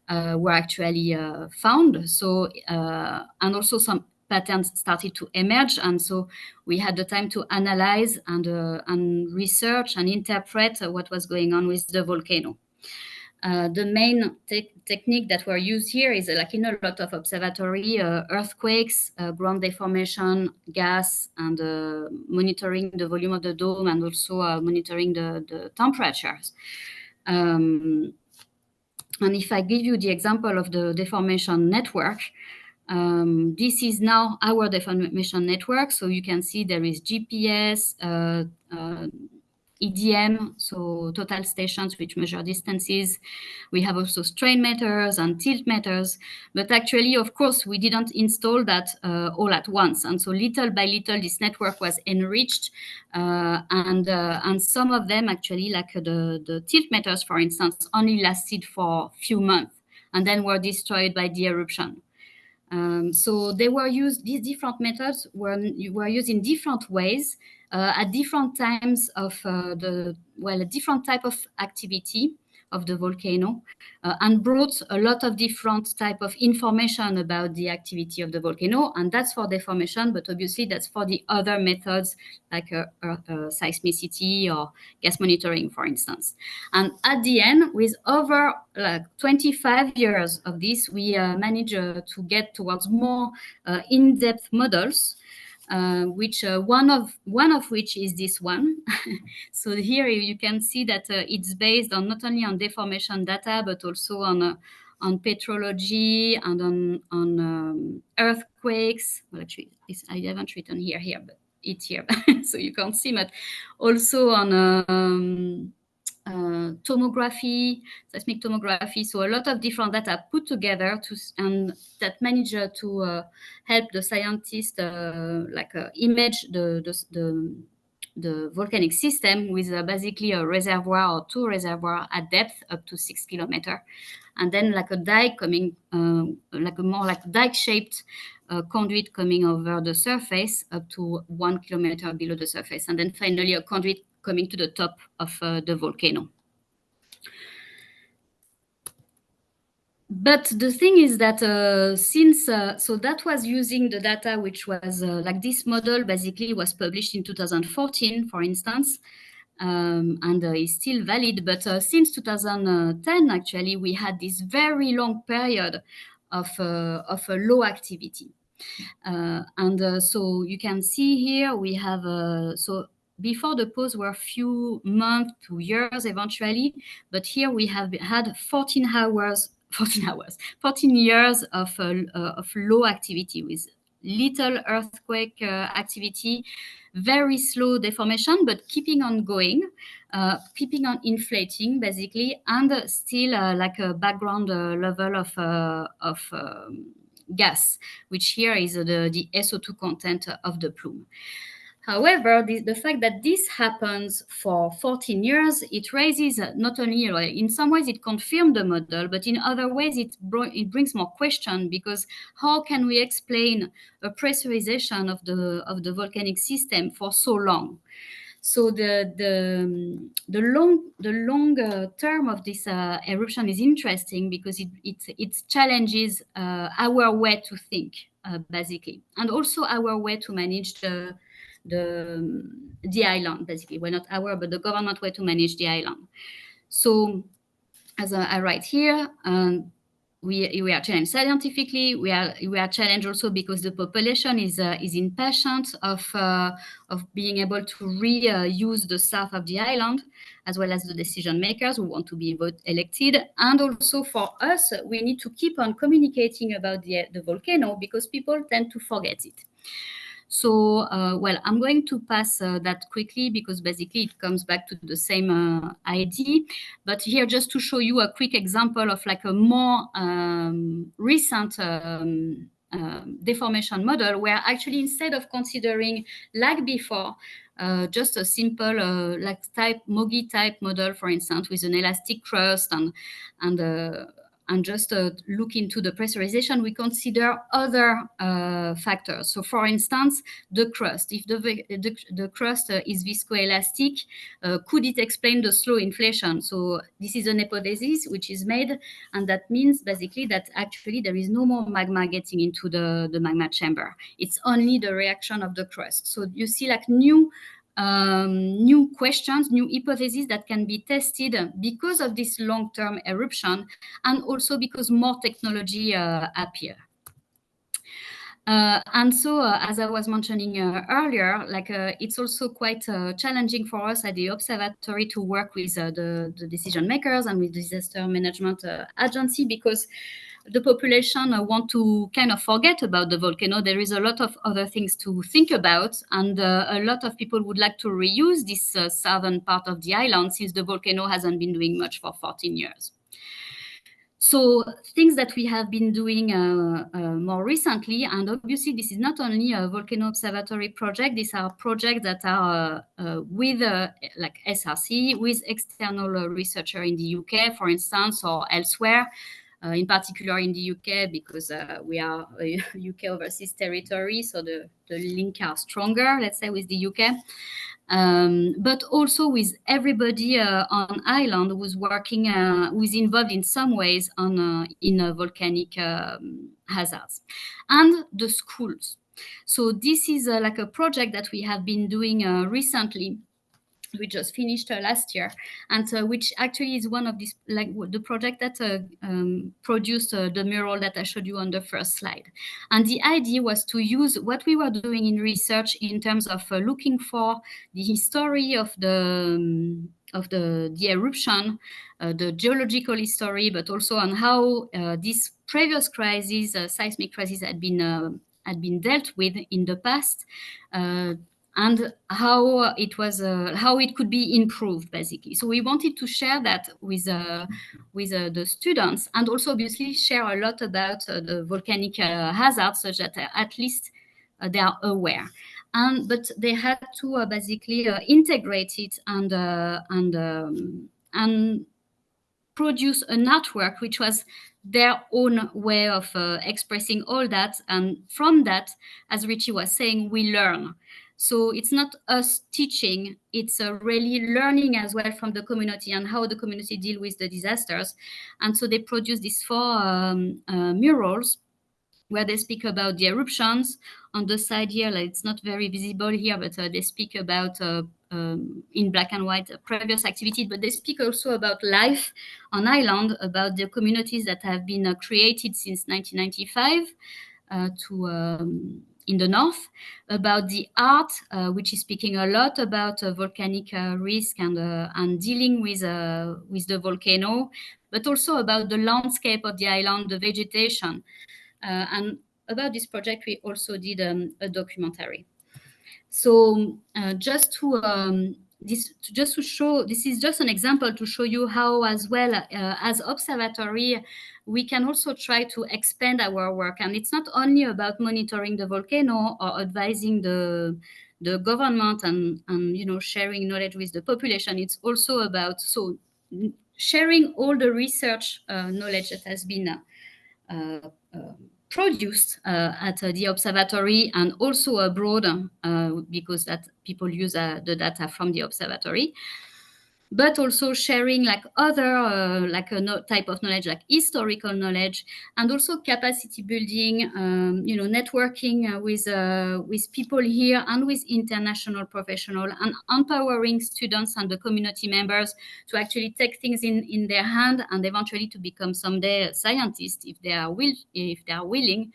were actually found. So, and also some patterns started to emerge, and so we had the time to analyze and research and interpret what was going on with the volcano. The main technique that were used here is in a lot of observatory, earthquakes, ground deformation, gas, and monitoring the volume of the dome, and also monitoring the temperatures. And if I give you the example of the deformation network, this is now our deformation network. So you can see there is GPS, EDM, so total stations which measure distances. We have also strain meters and tilt meters. But actually, of course, we didn't install that all at once. And so little by little, this network was enriched. And some of them actually, like the tilt meters, for instance, only lasted for a few months and then were destroyed by the eruption. So they were used, these different methods were used in different ways at different times of a different type of activity of the volcano, and brought a lot of different type of information about the activity of the volcano. And that's for deformation, but obviously that's for the other methods like seismicity or gas monitoring, for instance. And at the end, with over 25 years of this, we managed to get towards more in-depth models, which one of which is this one. So here you can see that it's based on not only on deformation data, but also on petrology and on earthquakes. Well, actually, I haven't written here, but it's here, so you can't see. But also on tomography, seismic tomography, so a lot of different data put together and that manage to help the scientists image the volcanic system with basically a reservoir or two reservoirs at depth up to 6 kilometers, and then like a dike coming, more like dike-shaped conduit coming over the surface up to 1 kilometer below the surface, and then finally a conduit coming to the top of the volcano. But the thing is that so that was using the data which was like this model basically was published in 2014, for instance, and is still valid. But since 2010, actually, we had this very long period of a low activity. So you can see here we have so before the pause were a few months to years eventually, but here we have had 14 years of low activity with little earthquake activity, very slow deformation, but keeping on going, keeping on inflating basically, and still like a background level of gas, which here is the SO2 content of the plume. However, the fact that this happens for 14 years, it raises not only, in some ways it confirmed the model, but in other ways it brings more question, because how can we explain a pressurization of the volcanic system for so long? So the long term of this eruption is interesting because it challenges our way to think, basically, and also our way to manage the island, basically. Well, not our, but the government way to manage the island. So as I write here, we are challenged scientifically. We are challenged also because the population is impatient of being able to reuse the south of the island, as well as the decision makers who want to be elected. And also for us, we need to keep on communicating about the volcano because people tend to forget it. So, well, I'm going to pass that quickly because basically it comes back to the same idea. But here, just to show you a quick example of like a more recent deformation model, where actually instead of considering like before, just a simple like MOGI type model, for instance, with an elastic crust and just look into the pressurization, we consider other factors. So, for instance, the crust. If the crust is viscoelastic, could it explain the slow inflation? So this is an hypothesis which is made, and that means basically that actually there is no more magma getting into the magma chamber. It's only the reaction of the crust. So you see like new questions, new hypotheses that can be tested because of this long-term eruption, and also because more technology appear. And so, as I was mentioning earlier, like it's also quite challenging for us at the observatory to work with the decision makers and with the disaster management agency, because the population want to kind of forget about the volcano. There is a lot of other things to think about, and a lot of people would like to reuse this southern part of the island, since the volcano hasn't been doing much for 14 years. So things that we have been doing more recently, and obviously this is not only a volcano observatory project, these are projects that are with like SRC, with external researcher in the UK, for instance, or elsewhere. In particular in the UK, because we are a UK overseas territory, so the links are stronger, let's say, with the UK. But also with everybody on island who's working, who's involved in some ways in volcanic hazards, and the schools. So this is like a project that we have been doing recently. We just finished last year, and which actually is one of these, like the project that produced the mural that I showed you on the first slide. And the idea was to use what we were doing in research in terms of looking for the history of the eruption, the geological history, but also on how this previous crisis, seismic crisis, had been dealt with in the past. and how it could be improved, basically. So we wanted to share that with the students, and also obviously share a lot about the volcanic hazards, such that at least they are aware. But they had to basically integrate it and produce a network which was their own way of expressing all that. And from that, as Richie was saying, we learn. So it's not us teaching, it's really learning as well from the community and how the community deal with the disasters. And so they produce these 4 murals where they speak about the eruptions. On the side here, like, it's not very visible here, but they speak about in black and white previous activity, but they speak also about life on island, about the communities that have been created since 1995 in the north, about the art, which is speaking a lot about volcanic risk and dealing with the volcano, but also about the landscape of the island, the vegetation. And about this project, we also did a documentary. So just to show, this is just an example to show you how, as well as observatory, we can also try to expand our work. And it's not only about monitoring the volcano or advising the government and sharing knowledge with the population. It's also about sharing all the research knowledge that has been produced at the observatory and also abroad, because that people use the data from the observatory, but also sharing like other type of knowledge, like historical knowledge, and also capacity building, networking with people here and with international professionals, and empowering students and the community members to actually take things in their hand and eventually to become someday scientists if they are willing.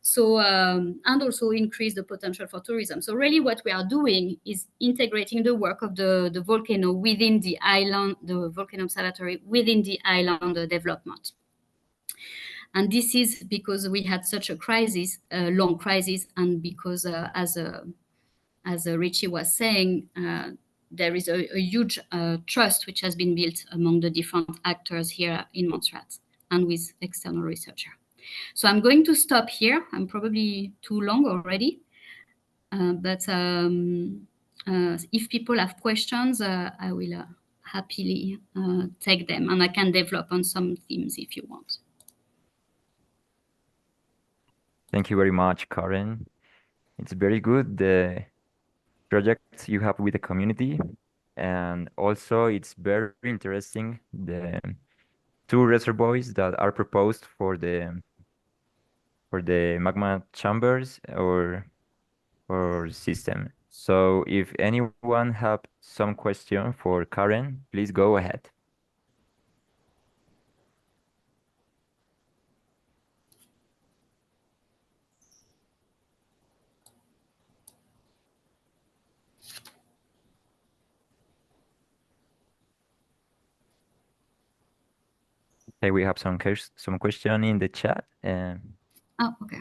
So and also increase the potential for tourism. So really what we are doing is integrating the work of the volcano within the island, the volcano observatory within the island development. And this is because we had such a crisis, a long crisis, and because as Richie was saying, there is a huge trust which has been built among the different actors here in Montserrat and with external researchers. So I'm going to stop here. I'm probably too long already, but if people have questions, I will happily take them, and I can develop on some themes if you want. Thank you very much, Karen. It's very good, the projects you have with the community, and also it's very interesting, the 2 reservoirs that are proposed for the magma chambers or system. So if anyone have some question for Karen, please go ahead. Okay, we have some question in the chat. Oh, okay.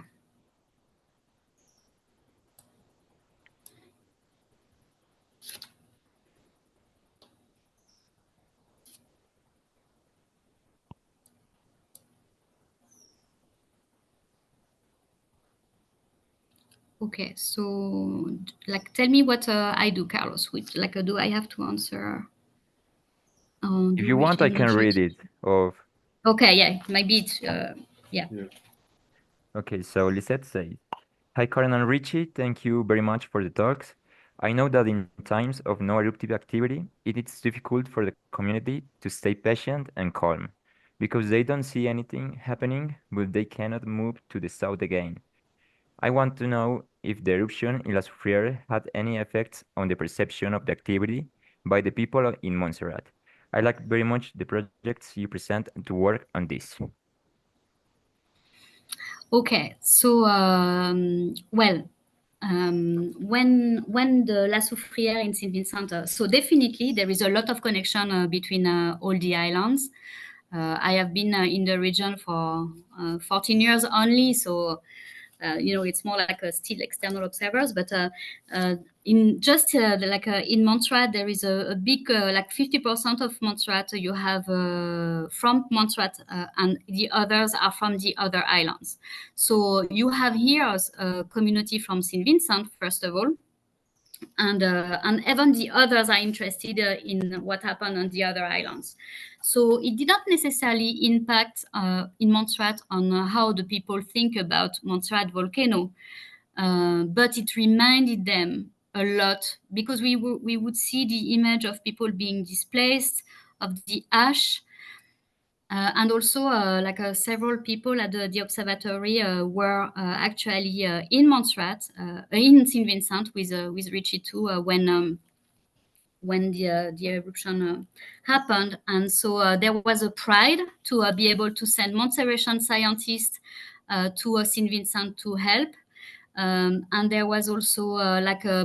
Okay, so like, tell me what I do, Carlos. Which, like, do I have to answer? If you want, I can read it. Okay, yeah, maybe it's yeah. Okay, so Lisette says, "Hi, Karen and Richie. Thank you very much for the talks. I know that in times of no eruptive activity, it is difficult for the community to stay patient and calm, because they don't see anything happening, but they cannot move to the south again. I want to know if the eruption in La Soufriere had any effects on the perception of the activity by the people in Montserrat. I like very much the projects you present to work on this." Okay, so when the La Soufriere in Saint Vincent, so definitely there is a lot of connection between all the islands. I have been in the region for 14 years only, so It's more like still external observers, but in just in Montserrat, there is a big, like 50% of Montserrat you have from Montserrat, and the others are from the other islands. So you have here a community from St. Vincent, first of all, and even the others are interested in what happened on the other islands. So it did not necessarily impact in Montserrat on how the people think about Montserrat volcano, but it reminded them a lot, because we would see the image of people being displaced, of the ash, and also several people at the observatory were actually in Montserrat, in St. Vincent with Richie too, when the eruption happened. And so there was a pride to be able to send Montserratian scientists to St. Vincent to help. And there was also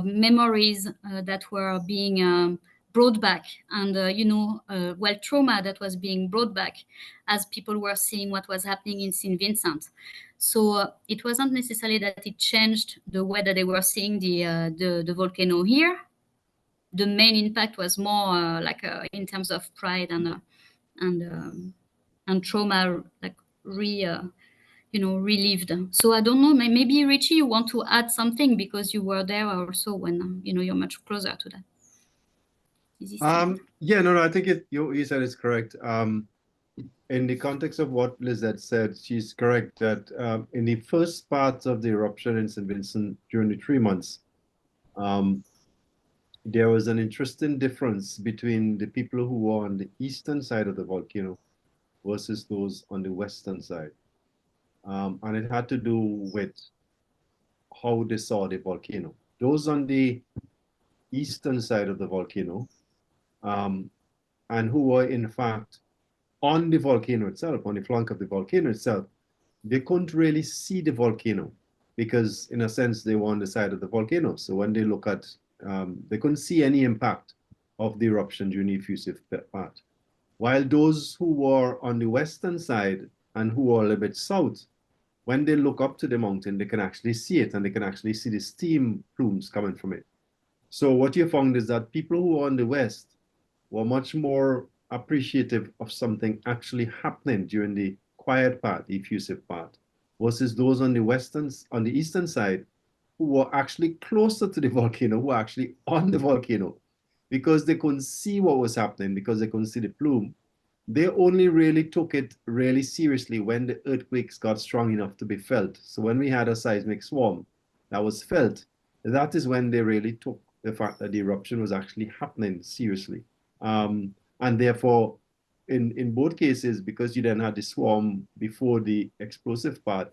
memories that were being brought back, and trauma that was being brought back as people were seeing what was happening in St. Vincent. So it wasn't necessarily that it changed the way that they were seeing the volcano here. The main impact was more in terms of pride and trauma, relived. So I don't know, maybe Richie, you want to add something, because you were there also when you're much closer to that. Yeah, no, I think you said it's correct. In the context of what Lizette said, she's correct that in the first part of the eruption in St. Vincent during the 3 months, there was an interesting difference between the people who were on the eastern side of the volcano versus those on the western side. And it had to do with how they saw the volcano. Those on the eastern side of the volcano, and who were in fact on the volcano itself, on the flank of the volcano itself, they couldn't really see the volcano because, in a sense, they were on the side of the volcano. So when they look at, they couldn't see any impact of the eruption during the effusive part. While those who were on the western side and who were a little bit south, when they look up to the mountain, they can actually see it, and they can actually see the steam plumes coming from it. So what you found is that people who are on the west were much more appreciative of something actually happening during the quiet part, the effusive part, versus those on the eastern side who were actually closer to the volcano, who were actually on the volcano, because they couldn't see what was happening, because they couldn't see the plume. They only really took it really seriously when the earthquakes got strong enough to be felt. So when we had a seismic swarm that was felt, that is when they really took the fact that the eruption was actually happening seriously. And therefore, in both cases, because you then had the swarm before the explosive part,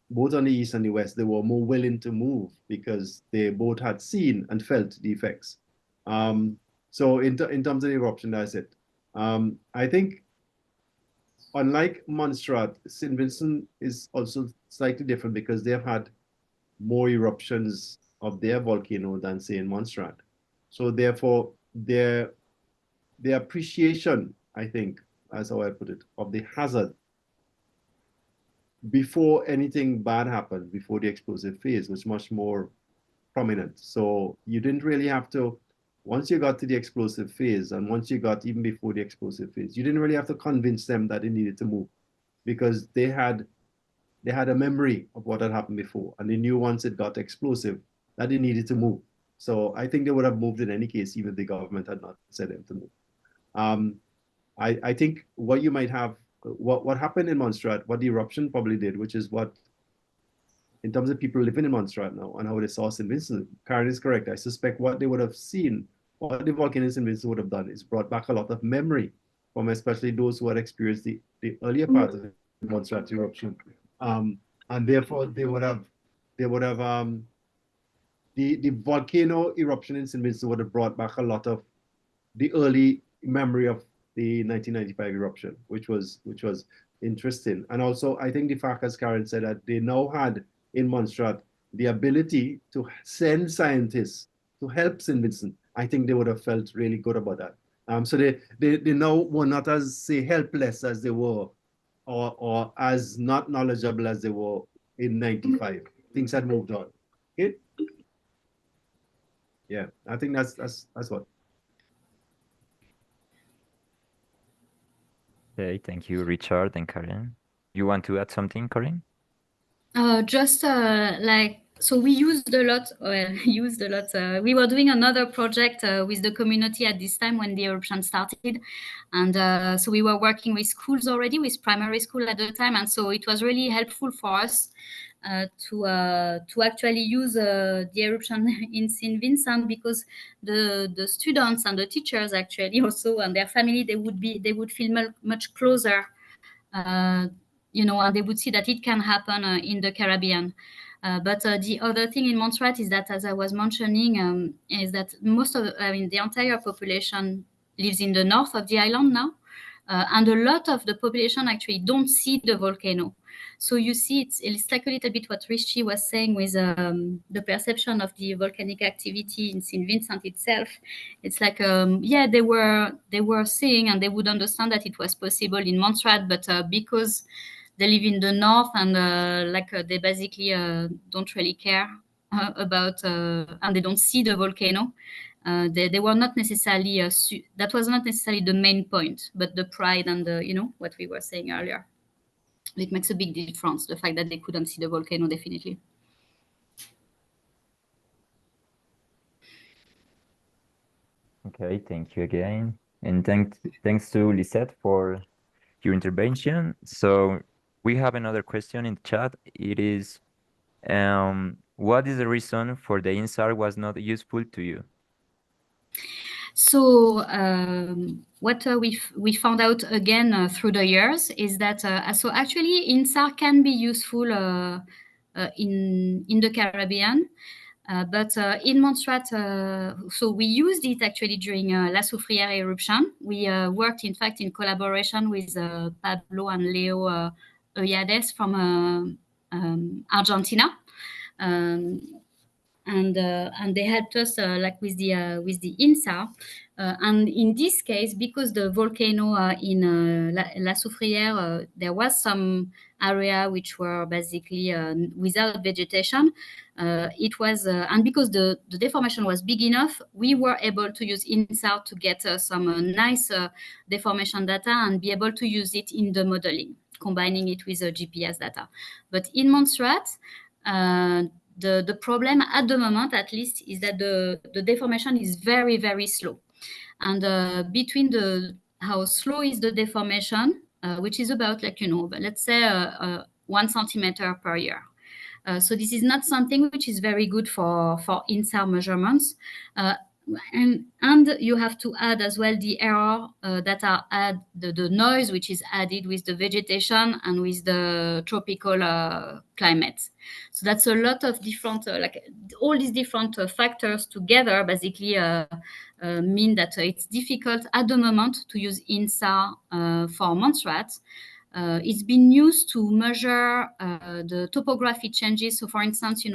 both on the east and the west, they were more willing to move because they both had seen and felt the effects. So in terms of the eruption, that's it. I think, unlike Montserrat, St. Vincent is also slightly different because they've had more eruptions of their volcano than, say, in Montserrat. So therefore, their appreciation, I think, as how I put it, of the hazard before anything bad happened, before the explosive phase, was much more prominent. So you didn't really have to, once you got to the explosive phase, and once you got even before the explosive phase, you didn't really have to convince them that they needed to move, because they had a memory of what had happened before, and they knew once it got explosive that they needed to move. So I think they would have moved in any case, even if the government had not said them to move. I think what you might have, what happened in Montserrat, what the eruption probably did, which is what, in terms of people living in Montserrat now and how they saw St. Vincent, Karen is correct. I suspect what they would have seen, what the volcano in St. Vincent would have done, is brought back a lot of memory from especially those who had experienced the earlier part of the Montserrat eruption. And therefore they would have the volcano eruption in St. Vincent would have brought back a lot of the early memory of the 1995 eruption, which was interesting. And also, I think the fact, as Karen said, that they now had in Montserrat the ability to send scientists to help St. Vincent, I think they would have felt really good about that. So they now were not as, say, helpless as they were, or as not knowledgeable as they were in 95. things had moved on. Okay. Yeah, I think that's what. Okay, thank you, Richard and Karen. You want to add something, Karen? Just like, so we used a lot, we were doing another project with the community at this time when the eruption started. And so we were working with schools already, with primary school at the time. And so it was really helpful for us to actually use the eruption in St. Vincent, because the students and the teachers actually also, and their family, they would feel much closer, and they would see that it can happen in the Caribbean. But the other thing in Montserrat is that, as I was mentioning, is that the entire population lives in the north of the island now. And a lot of the population actually don't see the volcano. So you see, it's like a little bit what Richie was saying with the perception of the volcanic activity in St. Vincent itself. It's like, they were seeing, and they would understand that it was possible in Montserrat, but because they live in the north, and they basically don't really care about, and they don't see the volcano. They were not necessarily that was not necessarily the main point, but the pride and what we were saying earlier. It makes a big difference, the fact that they couldn't see the volcano, definitely. Okay, thank you again. And thanks to Lisette for your intervention. So we have another question in the chat. It is, what is the reason for the INSAR was not useful to you? So what we found out again through the years is that so actually INSAR can be useful in the Caribbean, but in Montserrat, so we used it actually during La Soufriere eruption. We worked, in fact, in collaboration with Pablo and Leo Euyades from Argentina. And they helped us with the INSAR. And in this case, because the volcano in La Soufriere, there was some area which were basically without vegetation. It was, and because the deformation was big enough, we were able to use INSAR to get some nice deformation data and be able to use it in the modeling, combining it with GPS data. But in Montserrat, the problem at the moment, at least, is that the deformation is very, very slow. And between how slow is the deformation, which is about, let's say 1 centimeter per year. So this is not something which is very good for INSAR measurements. And you have to add as well the error that are the noise which is added with the vegetation and with the tropical climate. So that's a lot of different, all these different factors together basically mean that it's difficult at the moment to use INSAR for Montserrat. It's been used to measure the topography changes. So for instance,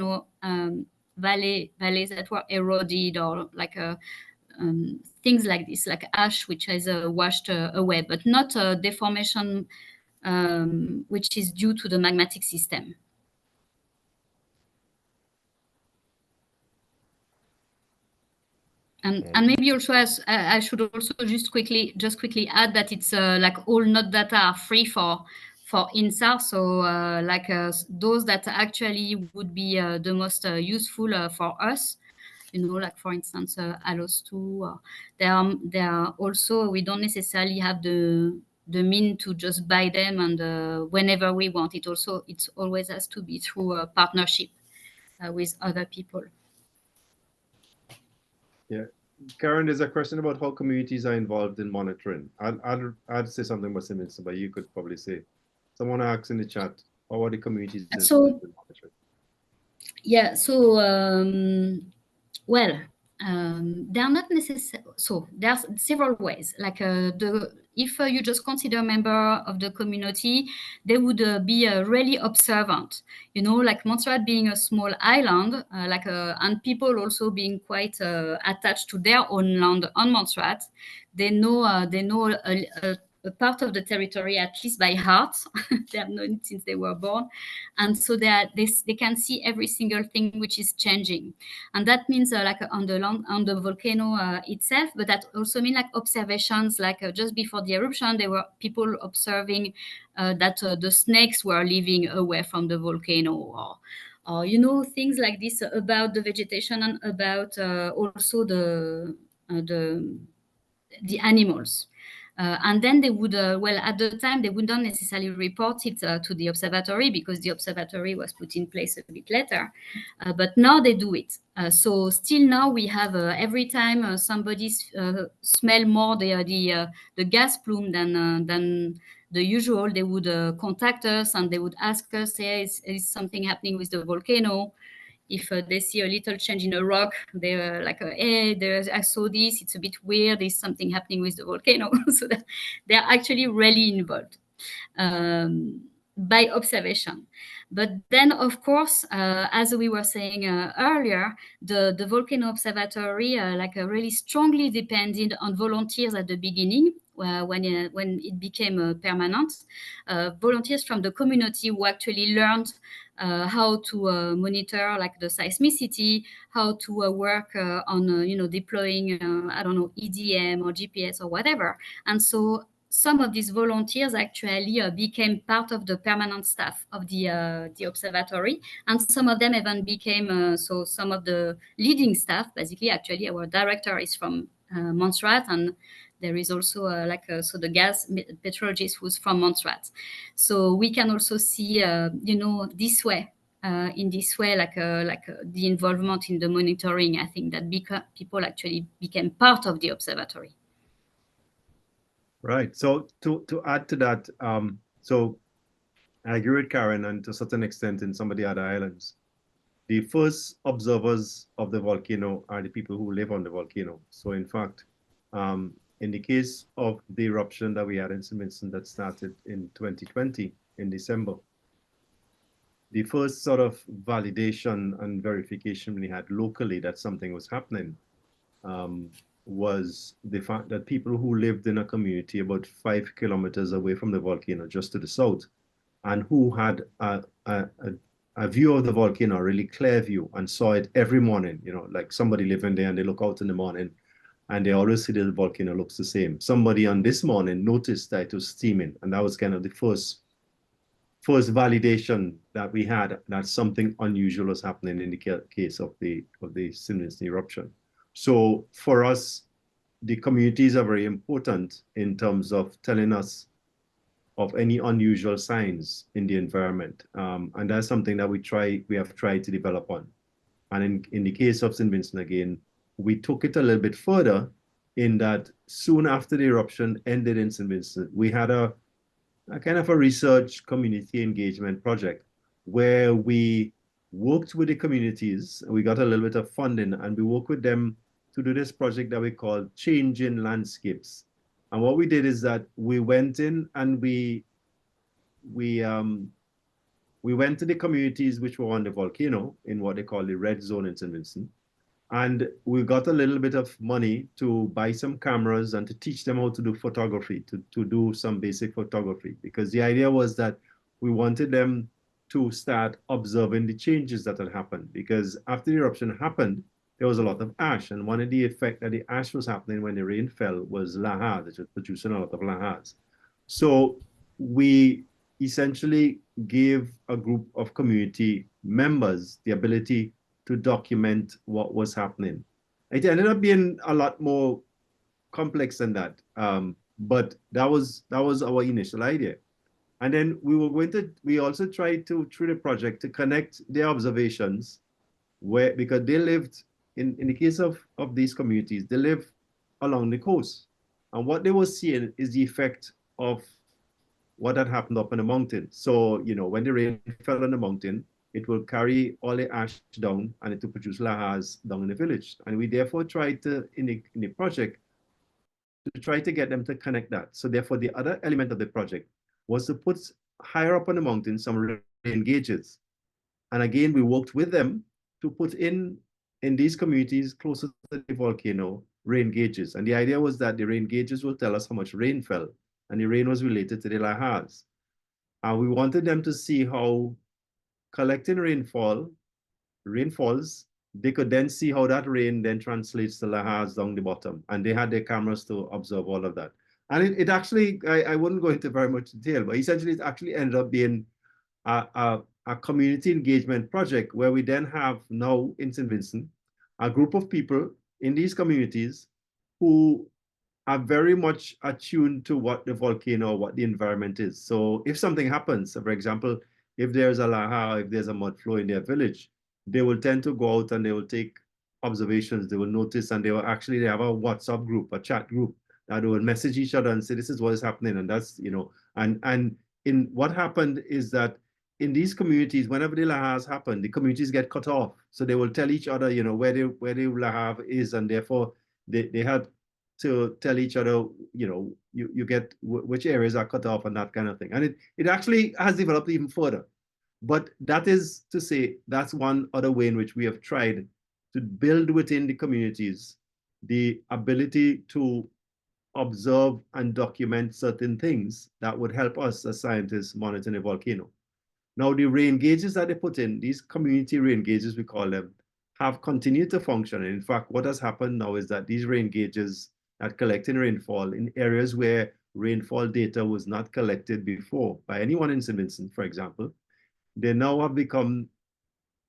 valleys that were eroded, or things like this, like ash which has washed away, but not deformation which is due to the magmatic system. And maybe also, I should also just quickly add that it's all node data are free for INSAR. So those that actually would be the most useful for us, for instance, ALOS2. There are also, we don't necessarily have the mean to just buy them and whenever we want. It always has to be through a partnership with other people. Yeah. Karen, there's a question about how communities are involved in monitoring. I'd say something about St. Vincent, but you could probably say. Someone asked in the chat, how are the communities involved in monitoring? Yeah, so, they are not necessary. So there's several ways. If you just consider a member of the community, they would be really observant. Like Montserrat being a small island, and people also being quite attached to their own land on Montserrat. They know a part of the territory, at least by heart. They have known it since they were born. And so they can see every single thing which is changing. And that means like on the volcano itself, but that also means like observations, like just before the eruption, there were people observing that the snakes were living away from the volcano, or you know, things like this about the vegetation and about also the animals. And then they would, well, at the time, they would not necessarily report it to the observatory, because the observatory was put in place a bit later. But now they do it. So still now we have, every time somebody smell more the gas plume than the usual, they would contact us and they would ask us, hey, is something happening with the volcano? If they see a little change in a rock, they're like, hey, I saw this, it's a bit weird, there's something happening with the volcano. So that they're actually really involved by observation. But then, of course, as we were saying earlier, the volcano observatory really strongly depended on volunteers at the beginning. When it became permanent, volunteers from the community who actually learned how to monitor like the seismicity, how to work on deploying I don't know, EDM or GPS or whatever. And so some of these volunteers actually became part of the permanent staff of the observatory, and some of them even became so some of the leading staff. Basically, actually, our director is from Montserrat, and there is also so the gas petrologist who's from Montserrat. So we can also see, this way, in this way, the involvement in the monitoring. I think that people actually became part of the observatory. Right. So to add to that, so I agree with Karen, and to a certain extent in some of the other islands, the first observers of the volcano are the people who live on the volcano. So in fact, in the case of the eruption that we had in St. Vincent that started in 2020 in December, the first sort of validation and verification we had locally that something was happening was the fact that people who lived in a community about 5 kilometers away from the volcano, just to the south, and who had a view of the volcano, a really clear view, and saw it every morning, like somebody living there and they look out in the morning and they always see that the volcano looks the same. Somebody on this morning noticed that it was steaming, and that was kind of the first validation that we had that something unusual was happening in the case of the St. Vincent eruption. So for us, the communities are very important in terms of telling us of any unusual signs in the environment. And that's something that we have tried to develop on. And in the case of St. Vincent again, we took it a little bit further in that soon after the eruption ended in St. Vincent, we had a kind of a research community engagement project where we worked with the communities. We got a little bit of funding and we worked with them to do this project that we call Changing Landscapes. And what we did is that we went in and we went to the communities which were on the volcano in what they call the red zone in St. Vincent. And we got a little bit of money to buy some cameras and to teach them how to do photography, to do some basic photography, because the idea was that we wanted them to start observing the changes that had happened. Because after the eruption happened, there was a lot of ash. And one of the effects that the ash was happening when the rain fell was lahars, which was producing a lot of lahars. So we essentially gave a group of community members the ability to document what was happening. It ended up being a lot more complex than that, but that was our initial idea. And then we also tried to, through the project, to connect their observations, because they lived, in the case of these communities, they live along the coast. And what they were seeing is the effect of what had happened up in the mountain. So, when the rain fell on the mountain, it will carry all the ash down and it will produce lahars down in the village. And we therefore tried to, in the project, to try to get them to connect that. So therefore, the other element of the project was to put higher up on the mountain some rain gauges. And again, we worked with them to put in these communities closer to the volcano, rain gauges. And the idea was that the rain gauges will tell us how much rain fell. and the rain was related to the lahars. And we wanted them to see how collecting rainfalls, they could then see how that rain then translates to lahars down the bottom. And they had their cameras to observe all of that. And it actually, I wouldn't go into very much detail, but essentially it actually ended up being a community engagement project where we then have now in St. Vincent, a group of people in these communities who are very much attuned to what the volcano, what the environment is. So if something happens, so for example, if there's a lahar, if there's a mud flow in their village, they will tend to go out and they will take observations, they will notice, and they have a WhatsApp group, a chat group, that they will message each other and say, this is what is happening. And that's, and in what happened is that in these communities, whenever the lahars happen, the communities get cut off. So they will tell each other, where the lahar is, and therefore they have to tell each other, you get which areas are cut off and that kind of thing. And it actually has developed even further. But that is to say, that's one other way in which we have tried to build within the communities the ability to observe and document certain things that would help us as scientists monitoring a volcano. Now, the rain gauges that they put in, these community rain gauges, we call them, have continued to function. And in fact, what has happened now is that these rain gauges that collecting rainfall in areas where rainfall data was not collected before by anyone in St. Vincent, for example, they now have become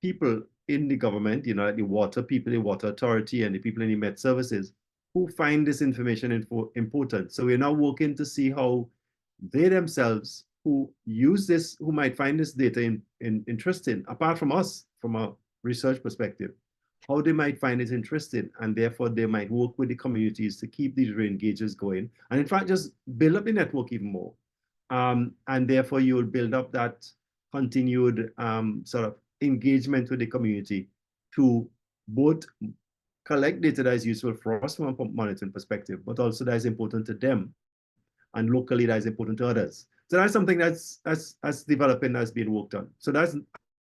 people in the government, the water people, the water authority, and the people in the Met services who find this information important. So we're now working to see how they themselves who use this, who might find this data interesting, apart from us, from a research perspective, how they might find it interesting, and therefore they might work with the communities to keep these rain gauges going, and in fact, just build up the network even more. And therefore you will build up that continued sort of engagement with the community to both collect data that is useful for us from a monitoring perspective, but also that is important to them, and locally that is important to others. So that's something that's developing, that's being worked on. So that's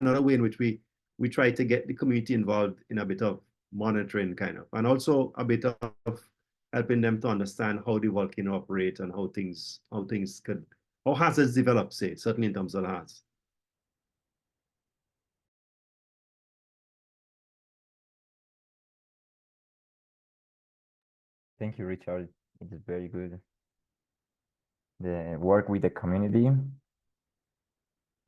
another way in which we try to get the community involved in a bit of monitoring kind of, and also a bit of helping them to understand how the volcano operates and how hazards develop, say, certainly in terms of hazards. Thank you, Richard. It is very good. The work with the community.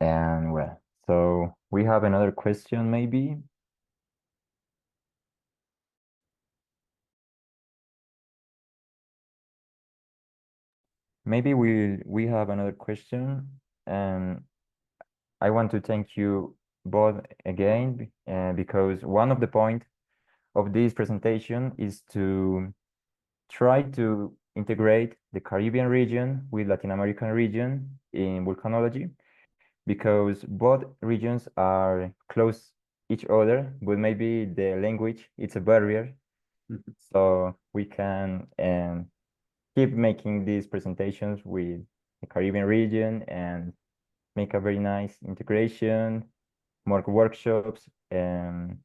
And well, so we have another question, maybe. Maybe we have another question, and I want to thank you both again, because one of the points of this presentation is to try to integrate the Caribbean region with Latin American region in volcanology, because both regions are close each other, but maybe the language, it's a barrier. So we can keep making these presentations with the Caribbean region and make a very nice integration, more workshops, and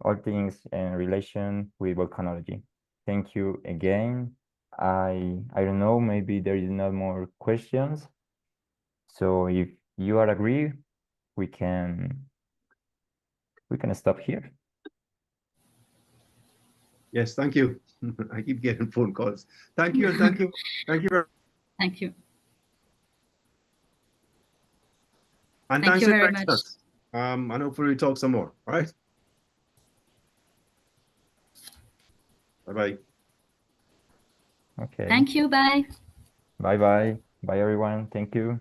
all things in relation with volcanology. Thank you again. I don't know, maybe there is no more questions. So if you are agree, we can stop here. Yes, thank you. I keep getting phone calls. Thank you, and thank you. Thank you very much. Thank you. And Thank thanks you for very inviting much. us. And hopefully we talk some more. All right. Bye-bye. Okay. Thank you. Bye. Bye-bye. Bye, everyone. Thank you.